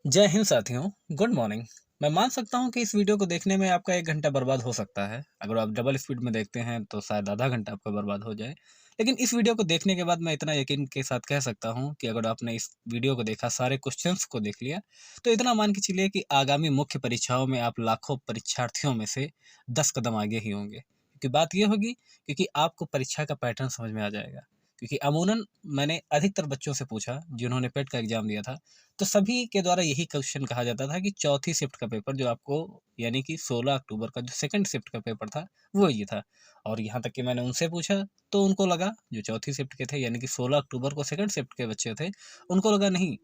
जय हिंद साथियों। Good morning. मैं मान सकता हूँ कि इस वीडियो को देखने में आपका 1 घंटा बर्बाद हो सकता है। अगर आप डबल स्पीड में देखते हैं तो शायद आधा घंटा आपका बर्बाद हो जाए। लेकिन इस वीडियो को देखने के बाद मैं इतना यकीन के साथ कह सकता हूँ कि अगर आपने इस वीडियो को देखा, सारे क्वेश्चंस को देख लिया, तो इतना मान के चलिए कि आगामी मुख्य परीक्षाओं में आप लाखों परीक्षार्थियों में से 10 कदम आगे ही होंगे। क्योंकि बात ये होगी, क्योंकि आपको परीक्षा का पैटर्न समझ में आ जाएगा। क्योंकि अमूमन मैंने अधिकतर बच्चों से पूछा जिन्होंने पेट का एग्जाम दिया था, तो सभी के द्वारा यही क्वेश्चन कहा जाता था कि चौथी शिफ्ट का पेपर जो आपको, यानी कि 16 अक्टूबर का जो सेकंड शिफ्ट का पेपर था, वो ये था। और यहाँ तक कि मैंने उनसे पूछा तो उनको लगा, जो चौथी शिफ्ट के थे यानी कि 16 अक्टूबर को सेकंड शिफ्ट के बच्चे थे, उनको लगा नहीं,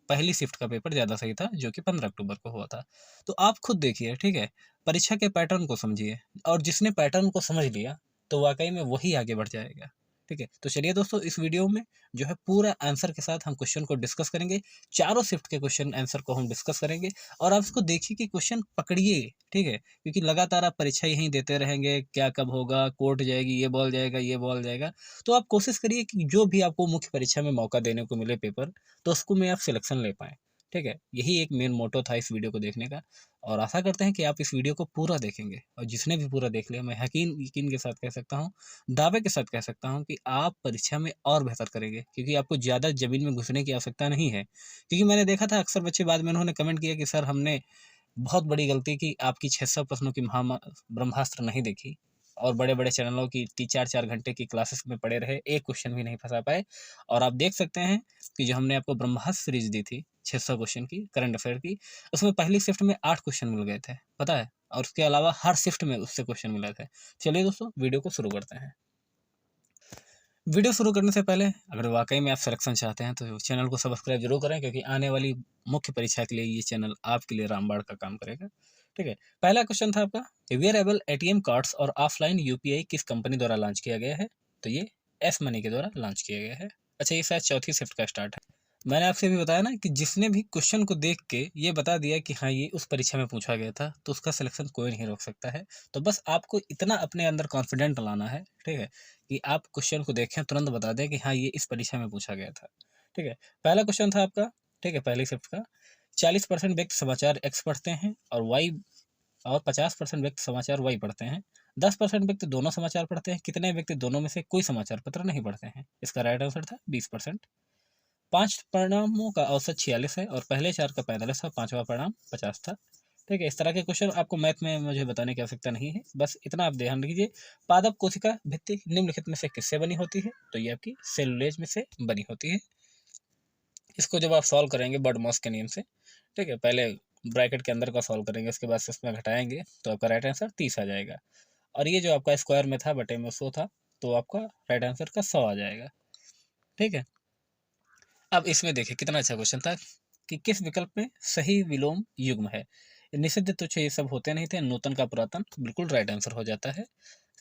पहली शिफ्ट का पेपर ज़्यादा सही था जो कि 15 अक्टूबर को हुआ था। तो आप खुद देखिए, ठीक है? परीक्षा के पैटर्न को समझिए, और जिसने पैटर्न को समझ लिया तो वाक़ई में वही आगे बढ़ जाएगा। ठीक है? तो चलिए दोस्तों, इस वीडियो में जो है पूरा आंसर के साथ हम क्वेश्चन को डिस्कस करेंगे। चारों शिफ्ट के क्वेश्चन आंसर को हम डिस्कस करेंगे, और आप इसको देखिए कि क्वेश्चन पकड़िए, ठीक है? क्योंकि लगातार आप परीक्षा यहीं देते रहेंगे, क्या कब होगा, कोर्ट जाएगी, ये बॉल जाएगा, ये बॉल जाएगा। तो आप कोशिश करिए कि जो भी आपको मुख्य परीक्षा में मौका देने को मिले पेपर, तो उसको में आप सिलेक्शन ले पाएँ, ठीक है? यही एक मेन मोटो था इस वीडियो को देखने का, और आशा करते हैं कि आप इस वीडियो को पूरा देखेंगे, और जिसने भी पूरा देख लिया, मैं यकीन यकीन के साथ कह सकता हूँ, दावे के साथ कह सकता हूँ कि आप परीक्षा में और बेहतर करेंगे, क्योंकि आपको ज़्यादा ज़मीन में घुसने की आवश्यकता नहीं है। क्योंकि मैंने देखा था अक्सर बच्चे बाद में उन्होंने कमेंट किया कि सर, हमने बहुत बड़ी गलती की, आपकी 600 प्रश्नों की ब्रह्मास्त्र नहीं देखी, और बड़े-बड़े चैनलों की 4-4 घंटे की क्लासेस में पड़े रहे, एक क्वेश्चन भी नहीं फँसा पाए। और आप देख सकते हैं कि जो हमने आपको ब्रह्मास्त्र सीरीज़ दी थी 600 क्वेश्चन की, करंट अफेयर की, उसमें पहली शिफ्ट में 8 क्वेश्चन मिल गए थे, पता है? और उसके अलावा हर शिफ्ट में उससे क्वेश्चन मिले थे। चलिए दोस्तों, वीडियो को शुरू करते हैं। वीडियो शुरू करने से पहले अगर वाकई में आप सिलेक्शन चाहते हैं तो चैनल को सब्सक्राइब जरूर करें, क्योंकि आने वाली मुख्य परीक्षा के लिए ये चैनल आपके लिए रामबाण का काम करेगा। ठीक है, पहला क्वेश्चन था आपका, वेयरेबल एटीएम कार्ड्स और ऑफलाइन यूपीआई किस कंपनी द्वारा लॉन्च किया गया है? तो ये एस मनी के द्वारा लॉन्च किया गया है। अच्छा, ये शायद चौथी शिफ्ट का स्टार्ट है। मैंने आपसे भी बताया ना कि जिसने भी क्वेश्चन को देख के ये बता दिया कि हाँ, ये उस परीक्षा में पूछा गया था, तो उसका सिलेक्शन कोई नहीं रोक सकता है। तो बस आपको इतना अपने अंदर कॉन्फिडेंट लाना है, ठीक है, कि आप क्वेश्चन को देखें, तुरंत बता दें कि हाँ, ये इस परीक्षा में पूछा गया था। ठीक है, पहला क्वेश्चन था आपका, ठीक है, पहली शिफ्ट का। 40% व्यक्ति समाचार एक्स पढ़ते हैं और वाई, और 50% व्यक्ति समाचार वाई पढ़ते हैं। 10% व्यक्ति दोनों समाचार पढ़ते हैं। कितने व्यक्ति दोनों में से कोई समाचार पत्र नहीं पढ़ते हैं? इसका राइट आंसर था 20%। 5 परिणामों का औसत 46 है, और पहले 4 का 45 था, पांचवा परिणाम 50 था। ठीक है, इस तरह के क्वेश्चन आपको मैथ में मुझे बताने की आवश्यकता नहीं है, बस इतना आप ध्यान रखिए। पादप कोशिका भित्ति निम्नलिखित में से किससे बनी होती है? तो ये आपकी सेलुलोज में से बनी होती है। इसको जब आप सॉल्व करेंगे बर्डमॉस के नियम से, ठीक है, पहले ब्रैकेट के अंदर का सॉल्व करेंगे, उसके बाद से उसमें घटाएंगे, तो आपका राइट आंसर 30 आ जाएगा। और ये जो आपका स्क्वायर में था, बटे में 100 था, तो आपका राइट आंसर का 100 आ जाएगा। ठीक है, अब इसमें देखिए कितना अच्छा क्वेश्चन था कि किस विकल्प में सही विलोम युग्म है? निषिद्ध तुच्छ ये सब होते नहीं थे, नूतन का पुरातन बिल्कुल राइट आंसर हो जाता है।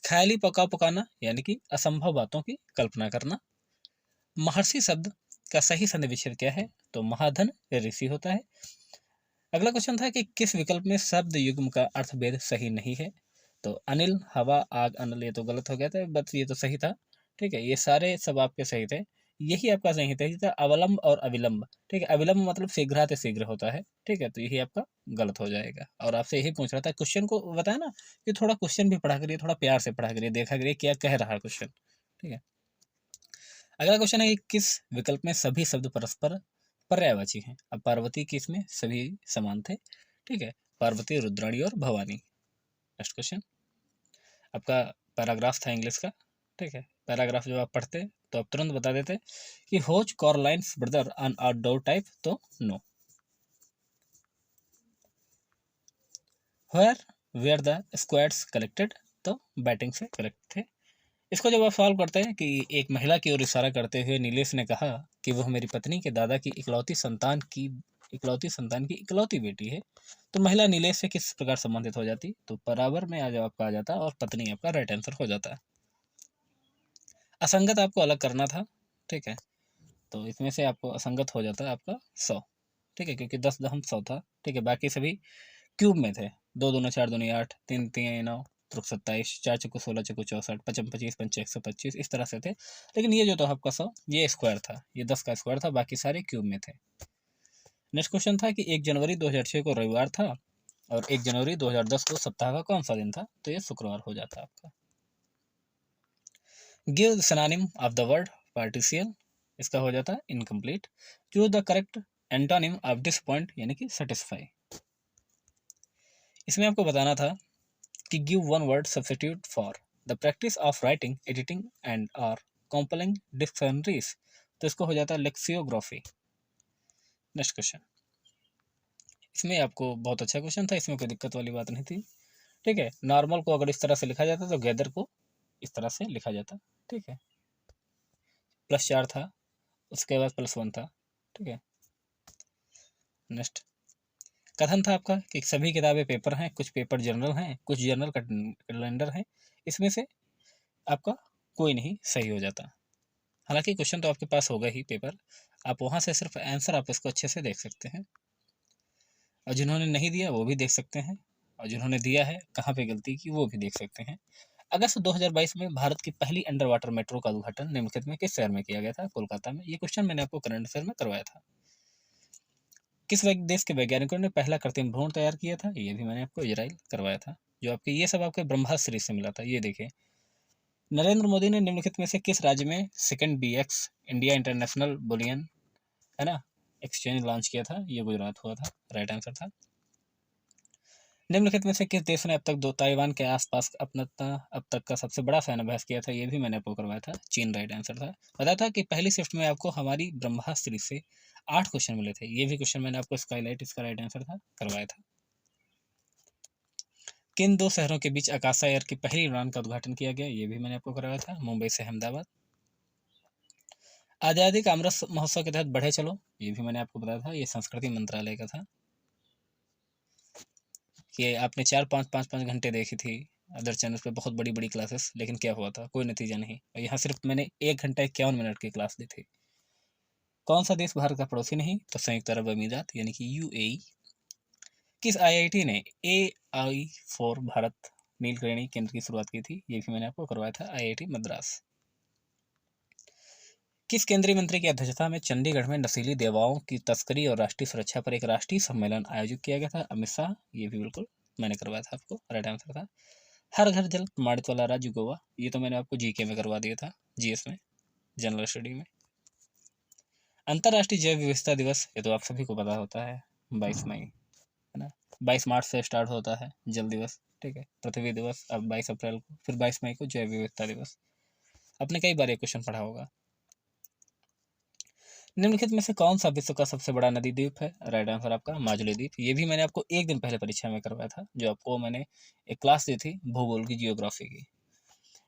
ख्याली पका पकाना यानी कि असंभव बातों की कल्पना करना। महर्षि शब्द का सही संधि विच्छेद क्या है? तो महाधन ऋषि होता है। अगला क्वेश्चन था कि किस विकल्प में शब्द युग्म का अर्थभेद सही नहीं है? तो अनिल, हवा, आग, अनल, ये तो गलत हो गया था, बट ये तो सही था। ठीक है, ये सारे सब आपके सही थे। यही आपका सही था, अवलंब और अविलंब। ठीक है, अविलंब मतलब शीघ्राति शीघ्र होता है। ठीक है, तो यही आपका गलत हो जाएगा। और आपसे यही पूछ रहा था, क्वेश्चन को बताया ना कि थोड़ा क्वेश्चन भी पढ़ा करिए, थोड़ा प्यार से पढ़ा करिए, देखा करिए क्या कह रहा है क्वेश्चन। ठीक है, अगला क्वेश्चन है कि किस विकल्प में सभी शब्द परस्पर पर्यायवाची हैं? अब पार्वती की इसमें सभी समान थे। ठीक है, पार्वती, रुद्राणी और भवानी। नेक्स्ट क्वेश्चन आपका पैराग्राफ था इंग्लिश का। ठीक है, पैराग्राफ जब आप पढ़ते तो आप तुरंत बता देते कि होज कॉरलाइन्स ब्रदर ऑन आउटडोर टाइप, तो no. Where where the squads collected, तो बैटिंग से करेक्ट थे। इसको जब आप सॉल्व करते हैं कि एक महिला की ओर इशारा करते हुए नीलेश ने कहा कि वह मेरी पत्नी के दादा की इकलौती संतान की इकलौती बेटी है, तो महिला नीलेश से किस प्रकार संबंधित हो जाती? तो बराबर में आज आपका आ जाता, और पत्नी आपका राइट आंसर हो जाता। असंगत आपको अलग करना था। ठीक है, तो इसमें से आपको असंगत हो जाता है आपका 100। ठीक है, क्योंकि 10 दहम 100 था। ठीक है, बाकी सभी क्यूब में थे। 2 दूनी 4 दूनी 8, 3 3 9, त्रुक 27, 4 चौको 16 चौको 64, पचम 25, पंच 125, इस तरह से थे। लेकिन ये जो था आपका 100, ये स्क्वायर था, ये 10 का स्क्वायर था, बाकी सारे क्यूब में थे। नेक्स्ट क्वेश्चन था कि 1 जनवरी 2006 को रविवार था और 1 जनवरी 2010 को सप्ताह का कौन सा दिन था, तो ये शुक्रवार हो जाता आपका। Give synonym of the word partial, इसका हो जाता है incomplete. Choose the correct antonym of disappoint यानी कि सेटिस्फाई। इसमें आपको बताना था कि give one word substitute for the practice of writing, editing and और कॉम्पिलिंग डिक्शनरीज, तो इसको हो जाता है लेक्सियोग्राफी। नेक्स्ट क्वेश्चन, इसमें आपको बहुत अच्छा क्वेश्चन था, इसमें कोई दिक्कत वाली बात नहीं थी। ठीक है, नॉर्मल को अगर इस तरह से लिखा जाता तो गैदर को इस तरह से लिखा जाता। ठीक है, +4 था, उसके बाद +1 था। ठीक है, नेक्स्ट कथन था आपका कि सभी किताबें पेपर हैं, कुछ पेपर जर्नल हैं, कुछ जर्नल कैलेंडर हैं, इसमें से आपका कोई नहीं सही हो जाता। हालांकि क्वेश्चन तो आपके पास होगा ही पेपर, आप वहाँ से सिर्फ आंसर आप इसको अच्छे से देख सकते हैं, और जिन्होंने नहीं दिया वो भी देख सकते हैं, और जिन्होंने दिया है कहाँ पे गलती की वो भी देख सकते हैं। अगस्त 2022 में भारत की पहली अंडर वाटर मेट्रो का उद्घाटन निम्नलिखित में किस शहर में किया गया था? कोलकाता में। ये क्वेश्चन मैंने आपको करंट अफेयर में करवाया था। किस देश के वैज्ञानिकों ने पहला कृत्रिम भ्रूण तैयार किया था? ये भी मैंने आपको इजराइल करवाया था, जो आपके ये सब आपके ब्रह्मास्त्र सीरीज से मिला था। ये देखिए, नरेंद्र मोदी ने निम्नलिखित में से किस राज्य में second BX India international bullion है ना एक्सचेंज लॉन्च किया था? ये गुजरात हुआ था, राइट आंसर था। निम्नलिखित में से किस देश ने अब तक ताइवान के आसपास अपना अब तक का सबसे बड़ा सैन्याभ्यास किया था? ये भी मैंने आपको करवाया था, चीन राइट आंसर था। बताया था कि पहली शिफ्ट में आपको हमारी ब्रह्मास्त्र सीरीज से 8 क्वेश्चन मिले थे, ये भी क्वेश्चन मैंने आपको स्काईलाइट इसका राइट आंसर था करवाया था। किन 2 शहरों के बीच आकाशा एयर की पहली उड़ान का उद्घाटन किया गया? ये भी मैंने आपको करवाया था, मुंबई से अहमदाबाद। आज़ादी का अमृत महोत्सव के तहत बढ़े चलो, ये भी मैंने आपको बताया था, ये संस्कृति मंत्रालय का था। कि आपने 4-5 घंटे देखी थी अदर चैनल पे बहुत बड़ी बड़ी क्लासेस, लेकिन क्या हुआ था? कोई नतीजा नहीं। और यहाँ सिर्फ मैंने 1 घंटा 51 मिनट की क्लास दी थी। कौन सा देश भारत का पड़ोसी नहीं? तो संयुक्त अरब अमीरात यानी कि UAE। किस IIT ने AI फॉर भारत नीलकर्णी केंद्र की शुरुआत की थी? ये भी मैंने आपको करवाया था, IIT मद्रास। किस केंद्रीय मंत्री की अध्यक्षता में चंडीगढ़ में नशीली दवाओं की तस्करी और राष्ट्रीय सुरक्षा पर एक राष्ट्रीय सम्मेलन आयोजित किया गया था? अमित शाह। ये भी बिल्कुल मैंने करवाया था आपको, राइट आंसर था। हर घर जल प्रमाणित वाला राज्य गोवा, ये तो मैंने आपको GK में करवा दिया था, GS में, जनरल स्टडी में। अंतर्राष्ट्रीय जैव विविधता दिवस, ये तो आप सभी को पता होता है, 22 मई है ना। 22 मार्च से स्टार्ट होता है जल दिवस। ठीक है, पृथ्वी दिवस अब 22 अप्रैल को, फिर 22 मई को जैव विविधता दिवस। आपने कई बार ये क्वेश्चन पढ़ा होगा। निम्नलिखित में से कौन सा विश्व का सबसे बड़ा नदी द्वीप है? राइट आंसर आपका माजुली द्वीप। ये भी मैंने आपको एक दिन पहले परीक्षा में करवाया था, जो आपको मैंने एक क्लास दी थी भूगोल की, जियोग्राफी की।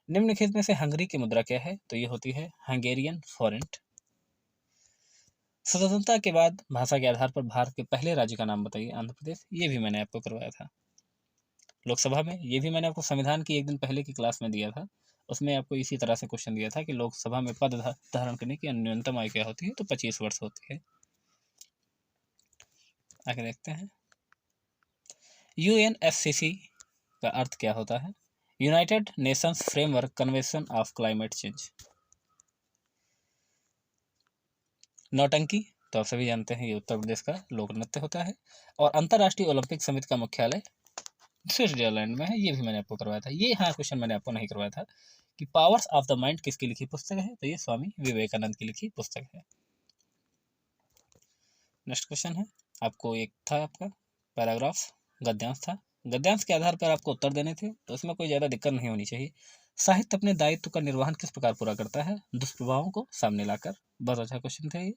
निम्नलिखित में से हंगरी की मुद्रा क्या है? तो ये होती है हंगेरियन फॉरेंट। स्वतंत्रता के बाद भाषा के आधार पर भारत के पहले राज्य का नाम बताइए? आंध्र प्रदेश। ये भी मैंने आपको करवाया था लोकसभा में। ये भी मैंने आपको संविधान की एक दिन पहले की क्लास में दिया था, उसमें आपको इसी तरह से क्वेश्चन दिया था कि लोकसभा में पद धारण करने की न्यूनतम आयु क्या होती है? तो 25 वर्ष होती है। आगे देखते हैं, UNFCCC का अर्थ क्या होता है? United Nations framework convention of climate change. नौटंकी तो आप सभी जानते हैं, ये उत्तर प्रदेश का लोक नृत्य होता है। और अंतर्राष्ट्रीय ओलंपिक समिति का मुख्यालय स्विट्जरलैंड में है, ये भी मैंने आपको करवाया था। ये हाँ क्वेश्चन मैंने आपको नहीं करवाया था कि पावर्स ऑफ द माइंड किसकी लिखी पुस्तक है? तो ये स्वामी विवेकानंद की लिखी पुस्तक है। नेक्स्ट क्वेश्चन है, आपको एक था आपका पैराग्राफ गद्यांश था, गद्यांश के आधार पर आपको उत्तर देने थे, तो इसमें कोई ज़्यादा दिक्कत नहीं होनी चाहिए। साहित्य अपने दायित्व का निर्वहन किस प्रकार पूरा करता है? दुष्प्रभावों को सामने लाकर। बहुत अच्छा क्वेश्चन था ये।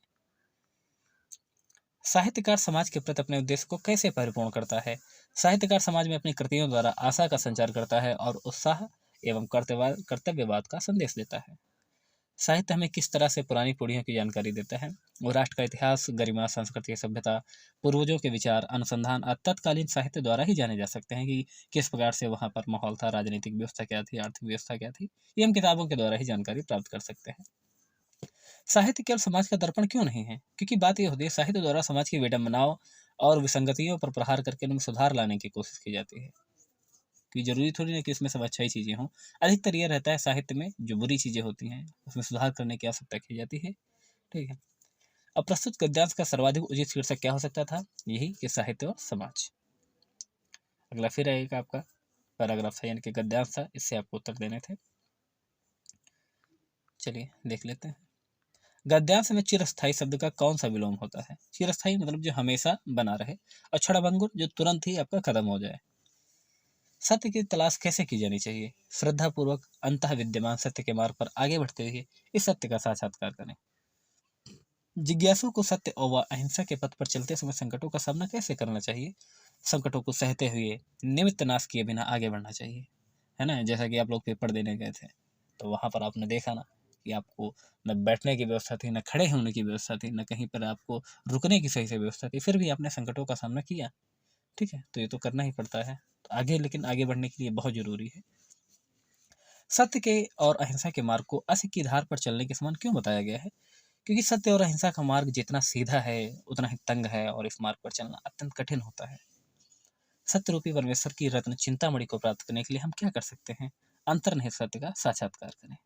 साहित्यकार समाज के प्रति अपने उद्देश्य को कैसे परिपूर्ण करता है? साहित्यकार समाज में अपनी कृतियों द्वारा आशा का संचार करता है और उत्साह एवं कर्तव्यवाद का संदेश देता है। साहित्य हमें किस तरह से पुरानी पीढ़ियों की जानकारी देता है? वो राष्ट्र का इतिहास, गरिमा, संस्कृति, सभ्यता, पूर्वजों के विचार, अनुसंधान और तत्कालीन साहित्य द्वारा ही जाने जा सकते हैं कि किस प्रकार से वहाँ पर माहौल था, राजनीतिक व्यवस्था क्या थी, आर्थिक व्यवस्था क्या थी। ये हम किताबों के द्वारा ही जानकारी प्राप्त कर सकते हैं। साहित्य केवल समाज का दर्पण क्यों नहीं है? क्योंकि बात यह होती है, साहित्य द्वारा समाज की विडंबनाओं और विसंगतियों पर प्रहार करके उनमें सुधार लाने की कोशिश की जाती है। कि जरूरी थोड़ी ना कि इसमें सब अच्छाई चीज़ें हों। अधिकतर यह रहता है साहित्य में जो बुरी चीज़ें होती हैं उसमें सुधार करने की आवश्यकता की जाती है। ठीक है, अब प्रस्तुत गद्यांश का सर्वाधिक उचित शीर्षक क्या हो सकता था? यही कि साहित्य और समाज। अगला फिर आएगा आपका पैराग्राफ था, यानी कि गद्यांश था, इससे आपको उत्तर देने थे। चलिए देख लेते हैं। गद्यांश में चिरस्थायी शब्द का कौन सा विलोम होता है? चिरस्थायी मतलब जो हमेशा बना रहे, और क्षणभंगुर जो तुरंत ही आपका खत्म हो जाए। सत्य की तलाश कैसे की जानी चाहिए? श्रद्धापूर्वक अंतः विद्यमान सत्य के मार्ग पर आगे बढ़ते हुए इस सत्य का साक्षात्कार करें। जिज्ञासु को सत्य और अहिंसा के पथ पर चलते समय संकटों का सामना कैसे करना चाहिए? संकटों को सहते हुए निमित्त नाश किए बिना आगे बढ़ना चाहिए, है ना। जैसा कि आप लोग पेपर देने गए थे, तो वहाँ पर आपने देखा ना कि आपको न बैठने की व्यवस्था थी, न खड़े होने की व्यवस्था थी, न कहीं पर आपको रुकने की सही से व्यवस्था थी, फिर भी आपने संकटों का सामना किया। ठीक है, तो ये तो करना ही पड़ता है। तो आगे, लेकिन आगे बढ़ने के लिए बहुत जरूरी है। सत्य के और अहिंसा के मार्ग को असत्य की धार पर चलने के समान क्यों बताया गया है? क्योंकि सत्य और अहिंसा का मार्ग जितना सीधा है उतना ही तंग है, और इस मार्ग पर चलना अत्यंत कठिन होता है। सत्य रूपी परमेश्वर की रत्न चिंतामणि को प्राप्त करने के लिए हम क्या कर सकते हैं? अंतर्निहित सत्य का साक्षात्कार करें।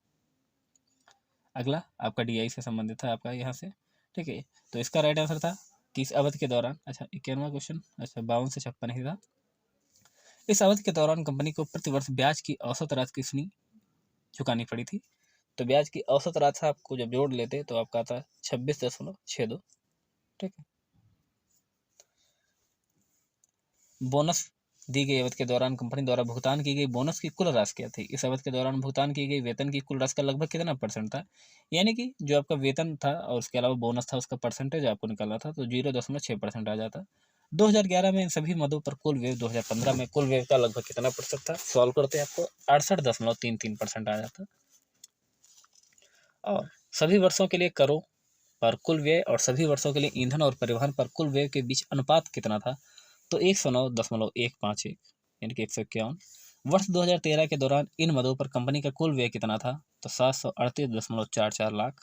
अगला आपका डीआई से संबंधित है, आपका यहाँ से। ठीक है, तो इसका राइट आंसर था कि इस अवधि के दौरान, अच्छा 51वां क्वेश्चन, अच्छा 52 से 56 ही था। इस अवधि के दौरान कंपनी को प्रतिवर्ष ब्याज की औसत राशि कितनी चुकानी पड़ी थी? तो ब्याज की औसत राशि आपको जब जोड़ लेते तो आपका आता 26.62। ठीक है। बोनस दी गई अवधि के दौरान कंपनी द्वारा भुगतान की गई बोनस की कुल राशि क्या थी? इस अवधि के दौरान भुगतान की गई वेतन की कुल राशि का लगभग कितना परसेंट था? यानी कि जो आपका वेतन था और उसके अलावा बोनस था, उसका परसेंटेज आपको निकालना था, तो 0.6% आ जाता। 2011 में इन सभी मदों पर कुल व्यय, 2015 में कुल व्यय का लगभग कितना प्रतिशत था? सॉल्व करते आपको 68.33% आ जाता। और सभी वर्षों के लिए करों पर कुल व्यय और सभी वर्षों के लिए ईंधन और परिवहन पर कुल व्यय के बीच अनुपात कितना था? तो 109.151, यानी कि 151। वर्ष 2013 के दौरान इन मदों पर कंपनी का कुल व्यय कितना था? तो 738.44 लाख।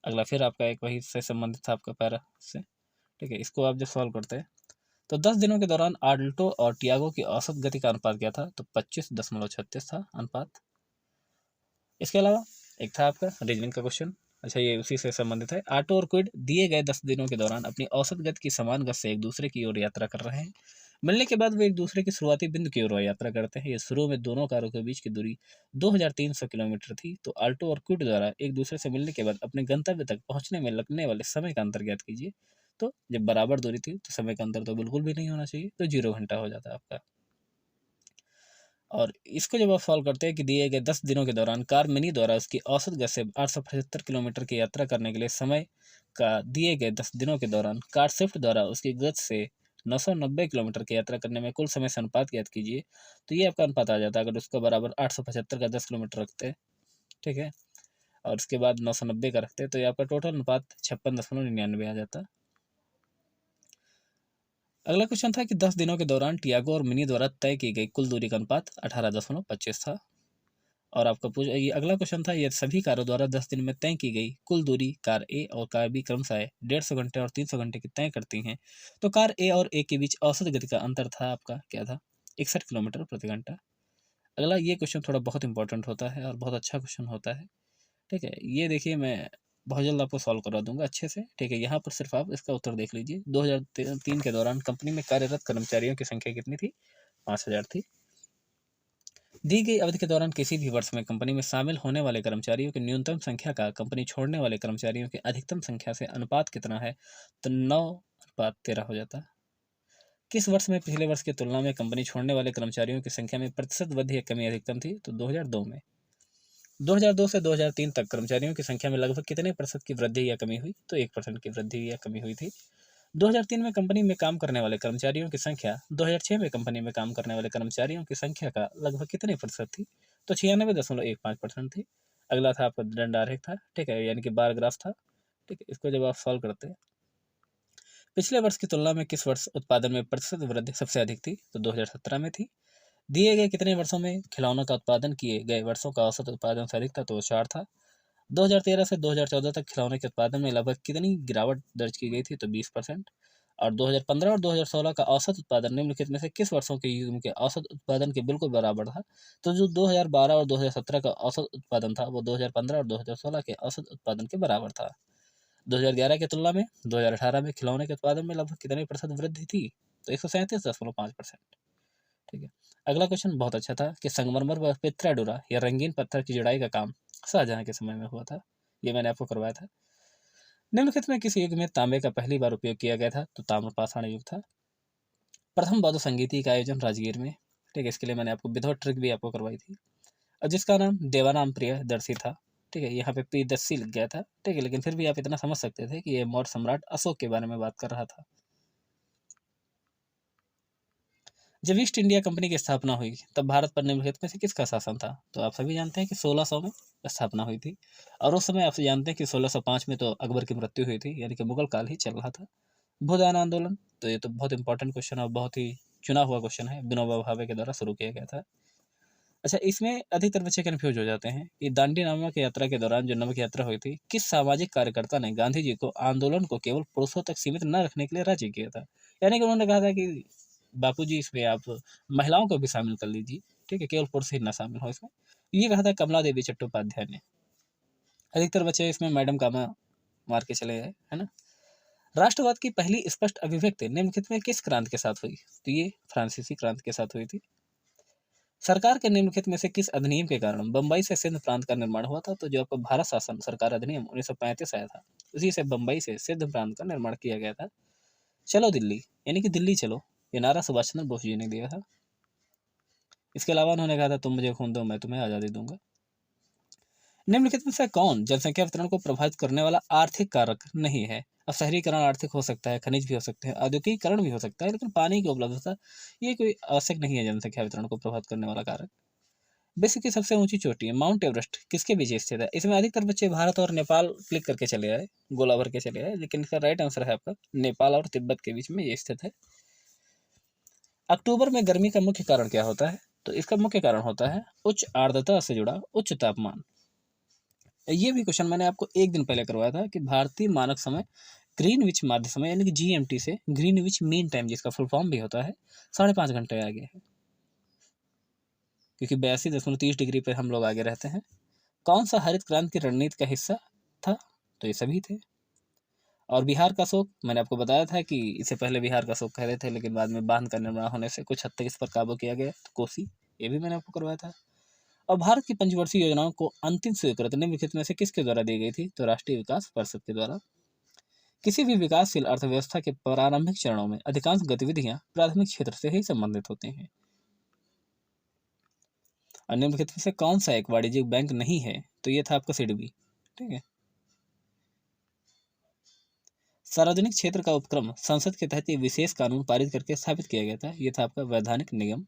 अगला फिर आपका एक वही से संबंधित था, आपका पैरा से। ठीक है, इसको आप जब सॉल्व करते हैं तो 10 दिनों के दौरान आल्टो और टियागो की औसत गति का अनुपात क्या था? तो 25.36 था अनुपात। इसके अलावा एक था आपका रीजनिंग का क्वेश्चन, अच्छा ये उसी से संबंधित है। ऑटो और क्विड दिए गए 10 दिनों के दौरान अपनी औसत गति की समान गति से एक दूसरे की ओर यात्रा कर रहे हैं। मिलने के बाद वे एक दूसरे के शुरुआती बिंदु की ओर यात्रा करते हैं। ये शुरू में दोनों कारों के बीच की दूरी 2300 किलोमीटर थी। तो ऑल्टो और क्विड द्वारा एक दूसरे से मिलने के बाद अपने गंतव्य तक पहुंचने में लगने वाले समय का अंतर ज्ञात कीजिए। तो जब बराबर दूरी थी तो समय का अंतर तो बिल्कुल भी नहीं होना चाहिए, तो 0 घंटा हो जाता है आपका। और इसको जब आप सॉल्व करते हैं कि दिए गए 10 दिनों के दौरान कार मिनी द्वारा उसकी औसत गति से 875 किलोमीटर की यात्रा करने के लिए समय का दिए गए 10 दिनों के दौरान कार स्विफ्ट द्वारा उसकी गति से 990 किलोमीटर की यात्रा करने में कुल समय से अनुपात ज्ञात कीजिए। तो ये आपका अनुपात आ जाता है, अगर उसका बराबर 875 का 10 किलोमीटर रखते हैं, ठीक है, और उसके बाद 990 का रखते हैं, तो ये आपका टोटल अनुपात 56.99 आ जाता है। अगला क्वेश्चन था कि 10 दिनों के दौरान टियागो और मिनी द्वारा तय की गई कुल दूरी का अनुपात 18.25 था। और आपका ये अगला क्वेश्चन था, ये सभी कारों द्वारा 10 दिन में तय की गई कुल दूरी कार ए और कार बी क्रमशः 150 घंटे और 300 घंटे की तय करती हैं। तो कार ए और ए के बीच औसत गति का अंतर था आपका क्या था? 61 किलोमीटर प्रति घंटा। अगला ये क्वेश्चन थोड़ा बहुत इंपॉर्टेंट होता है और बहुत अच्छा क्वेश्चन होता है। ठीक है, ये देखिए मैं बहुत जल्द आपको सॉल्व करा दूंगा अच्छे से। ठीक है, यहाँ पर सिर्फ आप इसका उत्तर देख लीजिए। 2003 के दौरान कंपनी में कार्यरत कर्मचारियों की संख्या कितनी थी? 5000 थी। दी गई अवधि के दौरान किसी भी वर्ष में कंपनी में शामिल होने वाले कर्मचारियों की न्यूनतम संख्या का कंपनी छोड़ने वाले कर्मचारियों की अधिकतम संख्या से अनुपात कितना है? तो 9:13 हो जाता है। किस वर्ष में पिछले वर्ष की तुलना में कंपनी छोड़ने वाले कर्मचारियों की संख्या में प्रतिशत वृद्धि या कमी अधिकतम थी? तो 2002 में। 2002 से 2003 तक कर्मचारियों की संख्या में लगभग कितने प्रतिशत की वृद्धि या कमी हुई? तो 1% की वृद्धि या कमी हुई थी। 2003 में कंपनी में काम करने वाले कर्मचारियों की संख्या 2006 में कंपनी में काम करने वाले कर्मचारियों की संख्या का लगभग कितने प्रतिशत थी? तो 96.15% थी। अगला था आपका दंड आरेख था, ठीक है, यानी कि बार ग्राफ था। ठीक है, इसको जब आप सॉल्व करते हैं, पिछले वर्ष की तुलना में किस वर्ष उत्पादन में प्रतिशत वृद्धि सबसे अधिक थी? तो 2017 में थी। दिए गए कितने वर्षों में खिलौनों का उत्पादन किए गए वर्षों का औसत उत्पादन से अधिक था? तो 4 था। 2013 से 2014 तक खिलौने के उत्पादन में लगभग कितनी गिरावट दर्ज की गई थी? तो 20%। और 2015 और 2016 का औसत उत्पादन निम्नलिखित में से किस वर्षों के युग्म के औसत उत्पादन के बिल्कुल बराबर था? तो जो 2012 और 2017 का औसत उत्पादन था वो 2015 और 2016 के औसत उत्पादन के बराबर था। 2011 की तुलना में 2018 में खिलौने के उत्पादन में लगभग कितने प्रतिशत वृद्धि थी? तो 137.5%। ठीक है। अगला क्वेश्चन बहुत अच्छा था कि संगमरमर व पिथराडुरा या रंगीन पत्थर की जुड़ाई का काम शाहजहां के समय में हुआ था। ये मैंने आपको करवाया था। निम्नलिखित में किस युग में तांबे का पहली बार उपयोग किया गया था? तो ताम्रपाषाण युग था। प्रथम बौद्ध संगीति का आयोजन राजगीर में। ठीक है, इसके लिए मैंने आपको विदाउट ट्रिक भी आपको करवाई थी, और जिसका नाम देवानाम प्रियदर्शी था। ठीक है, यहाँ पे प्रियदर्शी लिख गया था। ठीक है, लेकिन फिर भी आप इतना समझ सकते थे कि ये मौर्य सम्राट अशोक के बारे में बात कर रहा था। जब ईस्ट इंडिया कंपनी की स्थापना हुई तब भारत पर निम्नलिखित में से किसका शासन था? तो आप सभी जानते हैं कि 1600 में स्थापना हुई थी, और उस समय आप जानते हैं कि 1605 में तो अकबर की मृत्यु हुई थी, यानी कि मुगल काल ही चल रहा था। भूदान आंदोलन, तो ये तो बहुत इंपॉर्टेंट क्वेश्चन और बहुत ही चुना हुआ क्वेश्चन है, विनोबा भावे के द्वारा शुरू किया गया था। अच्छा, इसमें अधिकतर बच्चे कन्फ्यूज हो जाते हैं कि दांडी नामक यात्रा के दौरान जो नमक यात्रा हुई थी, किस सामाजिक कार्यकर्ता ने गांधी जी को आंदोलन को केवल पुरुषों तक सीमित न रखने के लिए राजी किया था? यानी कि उन्होंने कहा था कि बापूजी, इसमें आप महिलाओं को भी शामिल कर लीजिए। ठीक है, केवल पुरुष ही ना शामिल हो इसमें। ये कहा था कमला देवी चट्टोपाध्याय ने। अधिकतर बच्चे इसमें मैडम का मार के चले गए, है ना। राष्ट्रवाद की पहली स्पष्ट अभिव्यक्ति निम्नलिखित में किस क्रांति के साथ हुई? तो ये फ्रांसीसी क्रांति के साथ हुई थी। सरकार के निम्नलिखित में से किस अधिनियम के कारण बंबई से सिंध प्रांत का निर्माण हुआ था? तो जो आपका भारत शासन सरकार अधिनियम 1935 आया था, उसी से बंबई से सिंध प्रांत का निर्माण किया गया था। चलो दिल्ली, यानी कि दिल्ली चलो, ये नारा सुभाष चंद्र बोस जी ने दिया था। इसके अलावा उन्होंने कहा था तुम मुझे खून दो मैं तुम्हें आज़ादी दूंगा। निम्नलिखित में से कौन जनसंख्या वितरण को प्रभावित करने वाला आर्थिक कारक नहीं है? अब शहरीकरण आर्थिक हो सकता है, खनिज भी हो सकते हैं, औद्योगिकीकरण भी हो सकता है, लेकिन पानी की उपलब्धता ये कोई आवश्यक नहीं है जनसंख्या वितरण को प्रभावित करने वाला कारक। विश्व की सबसे ऊंची चोटी है माउंट एवरेस्ट किसके बीच स्थित है? इसमें अधिकतर बच्चे भारत और नेपाल क्लिक करके चले आए, गोला भर के चले आए, लेकिन इसका राइट आंसर है आपका नेपाल और तिब्बत के बीच में ये स्थित है। अक्टूबर में गर्मी का मुख्य कारण क्या होता है? तो इसका मुख्य कारण होता है उच्च आर्द्रता से जुड़ा उच्च तापमान। ये भी क्वेश्चन मैंने आपको एक दिन पहले करवाया था कि भारतीय मानक समय ग्रीनविच माध्य समय यानी कि जीएमटी से ग्रीनविच मीन टाइम, जिसका फुल फॉर्म भी होता है, 5.5 घंटे आगे है, क्योंकि 82.30 डिग्री पर हम लोग आगे रहते हैं। कौन सा हरित क्रांति की रणनीति का हिस्सा था? तो ये सभी थे। और बिहार का शोक, मैंने आपको बताया था कि इससे पहले बिहार का शोक कह रहे थे, लेकिन बाद में बांध का निर्माण होने से कुछ हद तक इस पर काबू किया गया, तो कोसी, ये भी मैंने आपको करवाया था। और भारत की पंचवर्षीय योजनाओं को अंतिम स्वीकृति निम्नलिखित में से किसके द्वारा दी गई थी? तो राष्ट्रीय विकास परिषद के द्वारा। किसी भी विकासशील अर्थव्यवस्था के प्रारंभिक चरणों में अधिकांश गतिविधियां प्राथमिक क्षेत्र से ही संबंधित होती हैं। और निम्नलिखित में से कौन सा एक वाणिज्यिक बैंक नहीं है? तो ये था आपका सिडबी। ठीक है। सार्वजनिक क्षेत्र का उपक्रम संसद के तहत एक विशेष कानून पारित करके स्थापित किया गया था, ये था आपका वैधानिक निगम।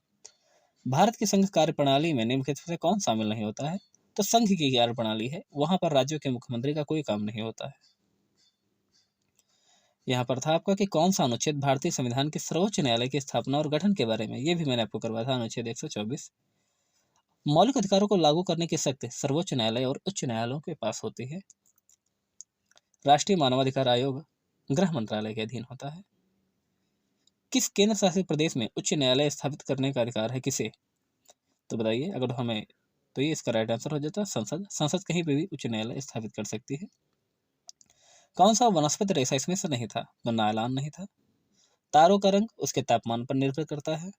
भारत की संघ कार्य प्रणाली में निम्नलिखित में से कौन शामिल नहीं होता है? तो संघ की कार्य प्रणाली है, वहां पर राज्यों के मुख्यमंत्री का कोई काम नहीं होता है। यहाँ पर था आपका कि कौन सा अनुच्छेद भारतीय संविधान के सर्वोच्च न्यायालय की स्थापना और गठन के बारे में, ये भी मैंने आपको करवाया था, अनुच्छेद 124। मौलिक अधिकारों को लागू करने की शक्ति सर्वोच्च न्यायालय और उच्च न्यायालयों के पास होती है। राष्ट्रीय मानवाधिकार आयोग गृह मंत्रालय के अधीन होता है। किस केंद्र शासित प्रदेश में उच्च न्यायालय स्थापित करने का अधिकार है किसे? तो बताइए, अगर हमें, तो ये इसका राइट आंसर हो जाता है संसद। संसद कहीं पे भी उच्च न्यायालय स्थापित कर सकती है। कौन सा वनस्पति रेशा इसमें से नहीं था? तो नायलॉन नहीं था। तारों का रंग उसके तापमान पर निर्भर करता है।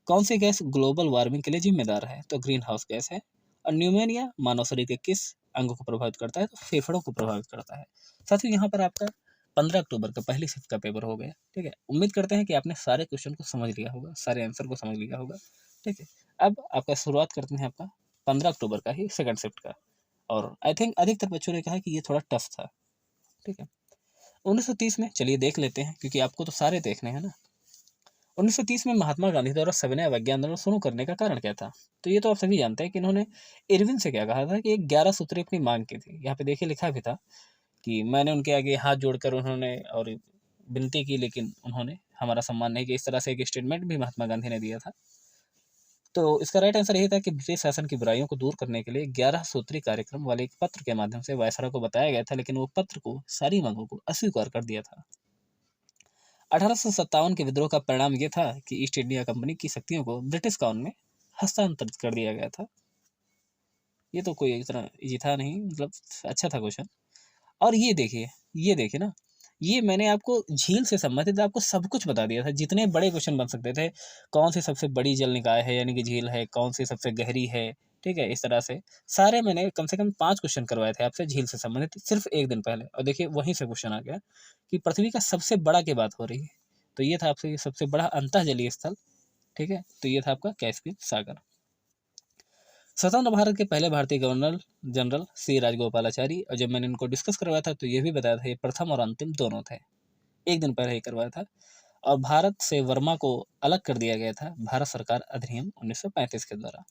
कौन सी गैस ग्लोबल वार्मिंग के लिए जिम्मेदार है? तो ग्रीन हाउस गैस है। और न्यूमोनिया मानव शरीर के किस अंग को प्रभावित करता है? तो फेफड़ों को प्रभावित करता है। साथियों, यहाँ पर आपका 15 अक्टूबर का पहली शिफ्ट का पेपर हो गया। ठीक है, उम्मीद करते हैं कि आपने सारे क्वेश्चन को समझ लिया होगा, सारे आंसर को समझ लिया होगा। ठीक है, अब आपका शुरुआत करते हैं आपका 15 अक्टूबर का ही सेकंड शिफ्ट का। और आई थिंक अधिकतर बच्चों ने कहा कि ये थोड़ा टफ था। ठीक है, 1930 में, चलिए देख लेते हैं, क्योंकि आपको तो सारे देखने हैं ना। 1930 में महात्मा गांधी द्वारा सविनय अवज्ञा आंदोलन शुरू करने का कारण क्या था? तो ये तो आप सभी जानते हैं कि इन्होंने इरविन से क्या कहा था कि एक 11 सूत्री अपनी मांग की थी। यहाँ पे देखिए लिखा भी था कि मैंने उनके आगे हाथ जोड़कर उन्होंने और विनती की, लेकिन उन्होंने हमारा सम्मान नहीं किया। इस तरह से एक स्टेटमेंट भी महात्मा गांधी ने दिया था। तो इसका राइट आंसर यही था कि ब्रिटिश शासन की बुराइयों को दूर करने के लिए 11 सूत्री कार्यक्रम वाले एक पत्र के माध्यम से वायसराय को बताया गया था, लेकिन वो पत्र को सारी मांगों को अस्वीकार कर दिया था। 1857 के विद्रोह का परिणाम ये था कि ईस्ट इंडिया कंपनी की शक्तियों को ब्रिटिश काउन में हस्तांतरित कर दिया गया था। ये तो कोई इतना इजी था नहीं, मतलब अच्छा था क्वेश्चन। और ये देखिए ना, ये मैंने आपको झील से संबंधित आपको सब कुछ बता दिया था, जितने बड़े क्वेश्चन बन सकते थे, कौन सी सबसे बड़ी जल निकाय है यानी कि झील है, कौन सी सबसे गहरी है, ठीक है? इस तरह से सारे मैंने कम से कम 5 क्वेश्चन करवाए थे आपसे झील से संबंधित सिर्फ़ 1 दिन पहले, और देखिए वहीं से क्वेश्चन आ गया कि पृथ्वी का सबसे बड़ा की बात हो रही है। तो ये था आपसे सबसे बड़ा अंतःजलीय स्थल, ठीक है? तो ये था आपका कैस्पियन सागर। स्वतंत्र भारत के पहले भारतीय गवर्नर जनरल सी राजगोपालाचारी, और जब मैंने इनको डिस्कस करवाया था तो ये भी बताया था ये प्रथम और अंतिम दोनों थे। 1 दिन पहले ही करवाया था। और भारत से वर्मा को अलग कर दिया गया था भारत सरकार अधिनियम 1935 के द्वारा।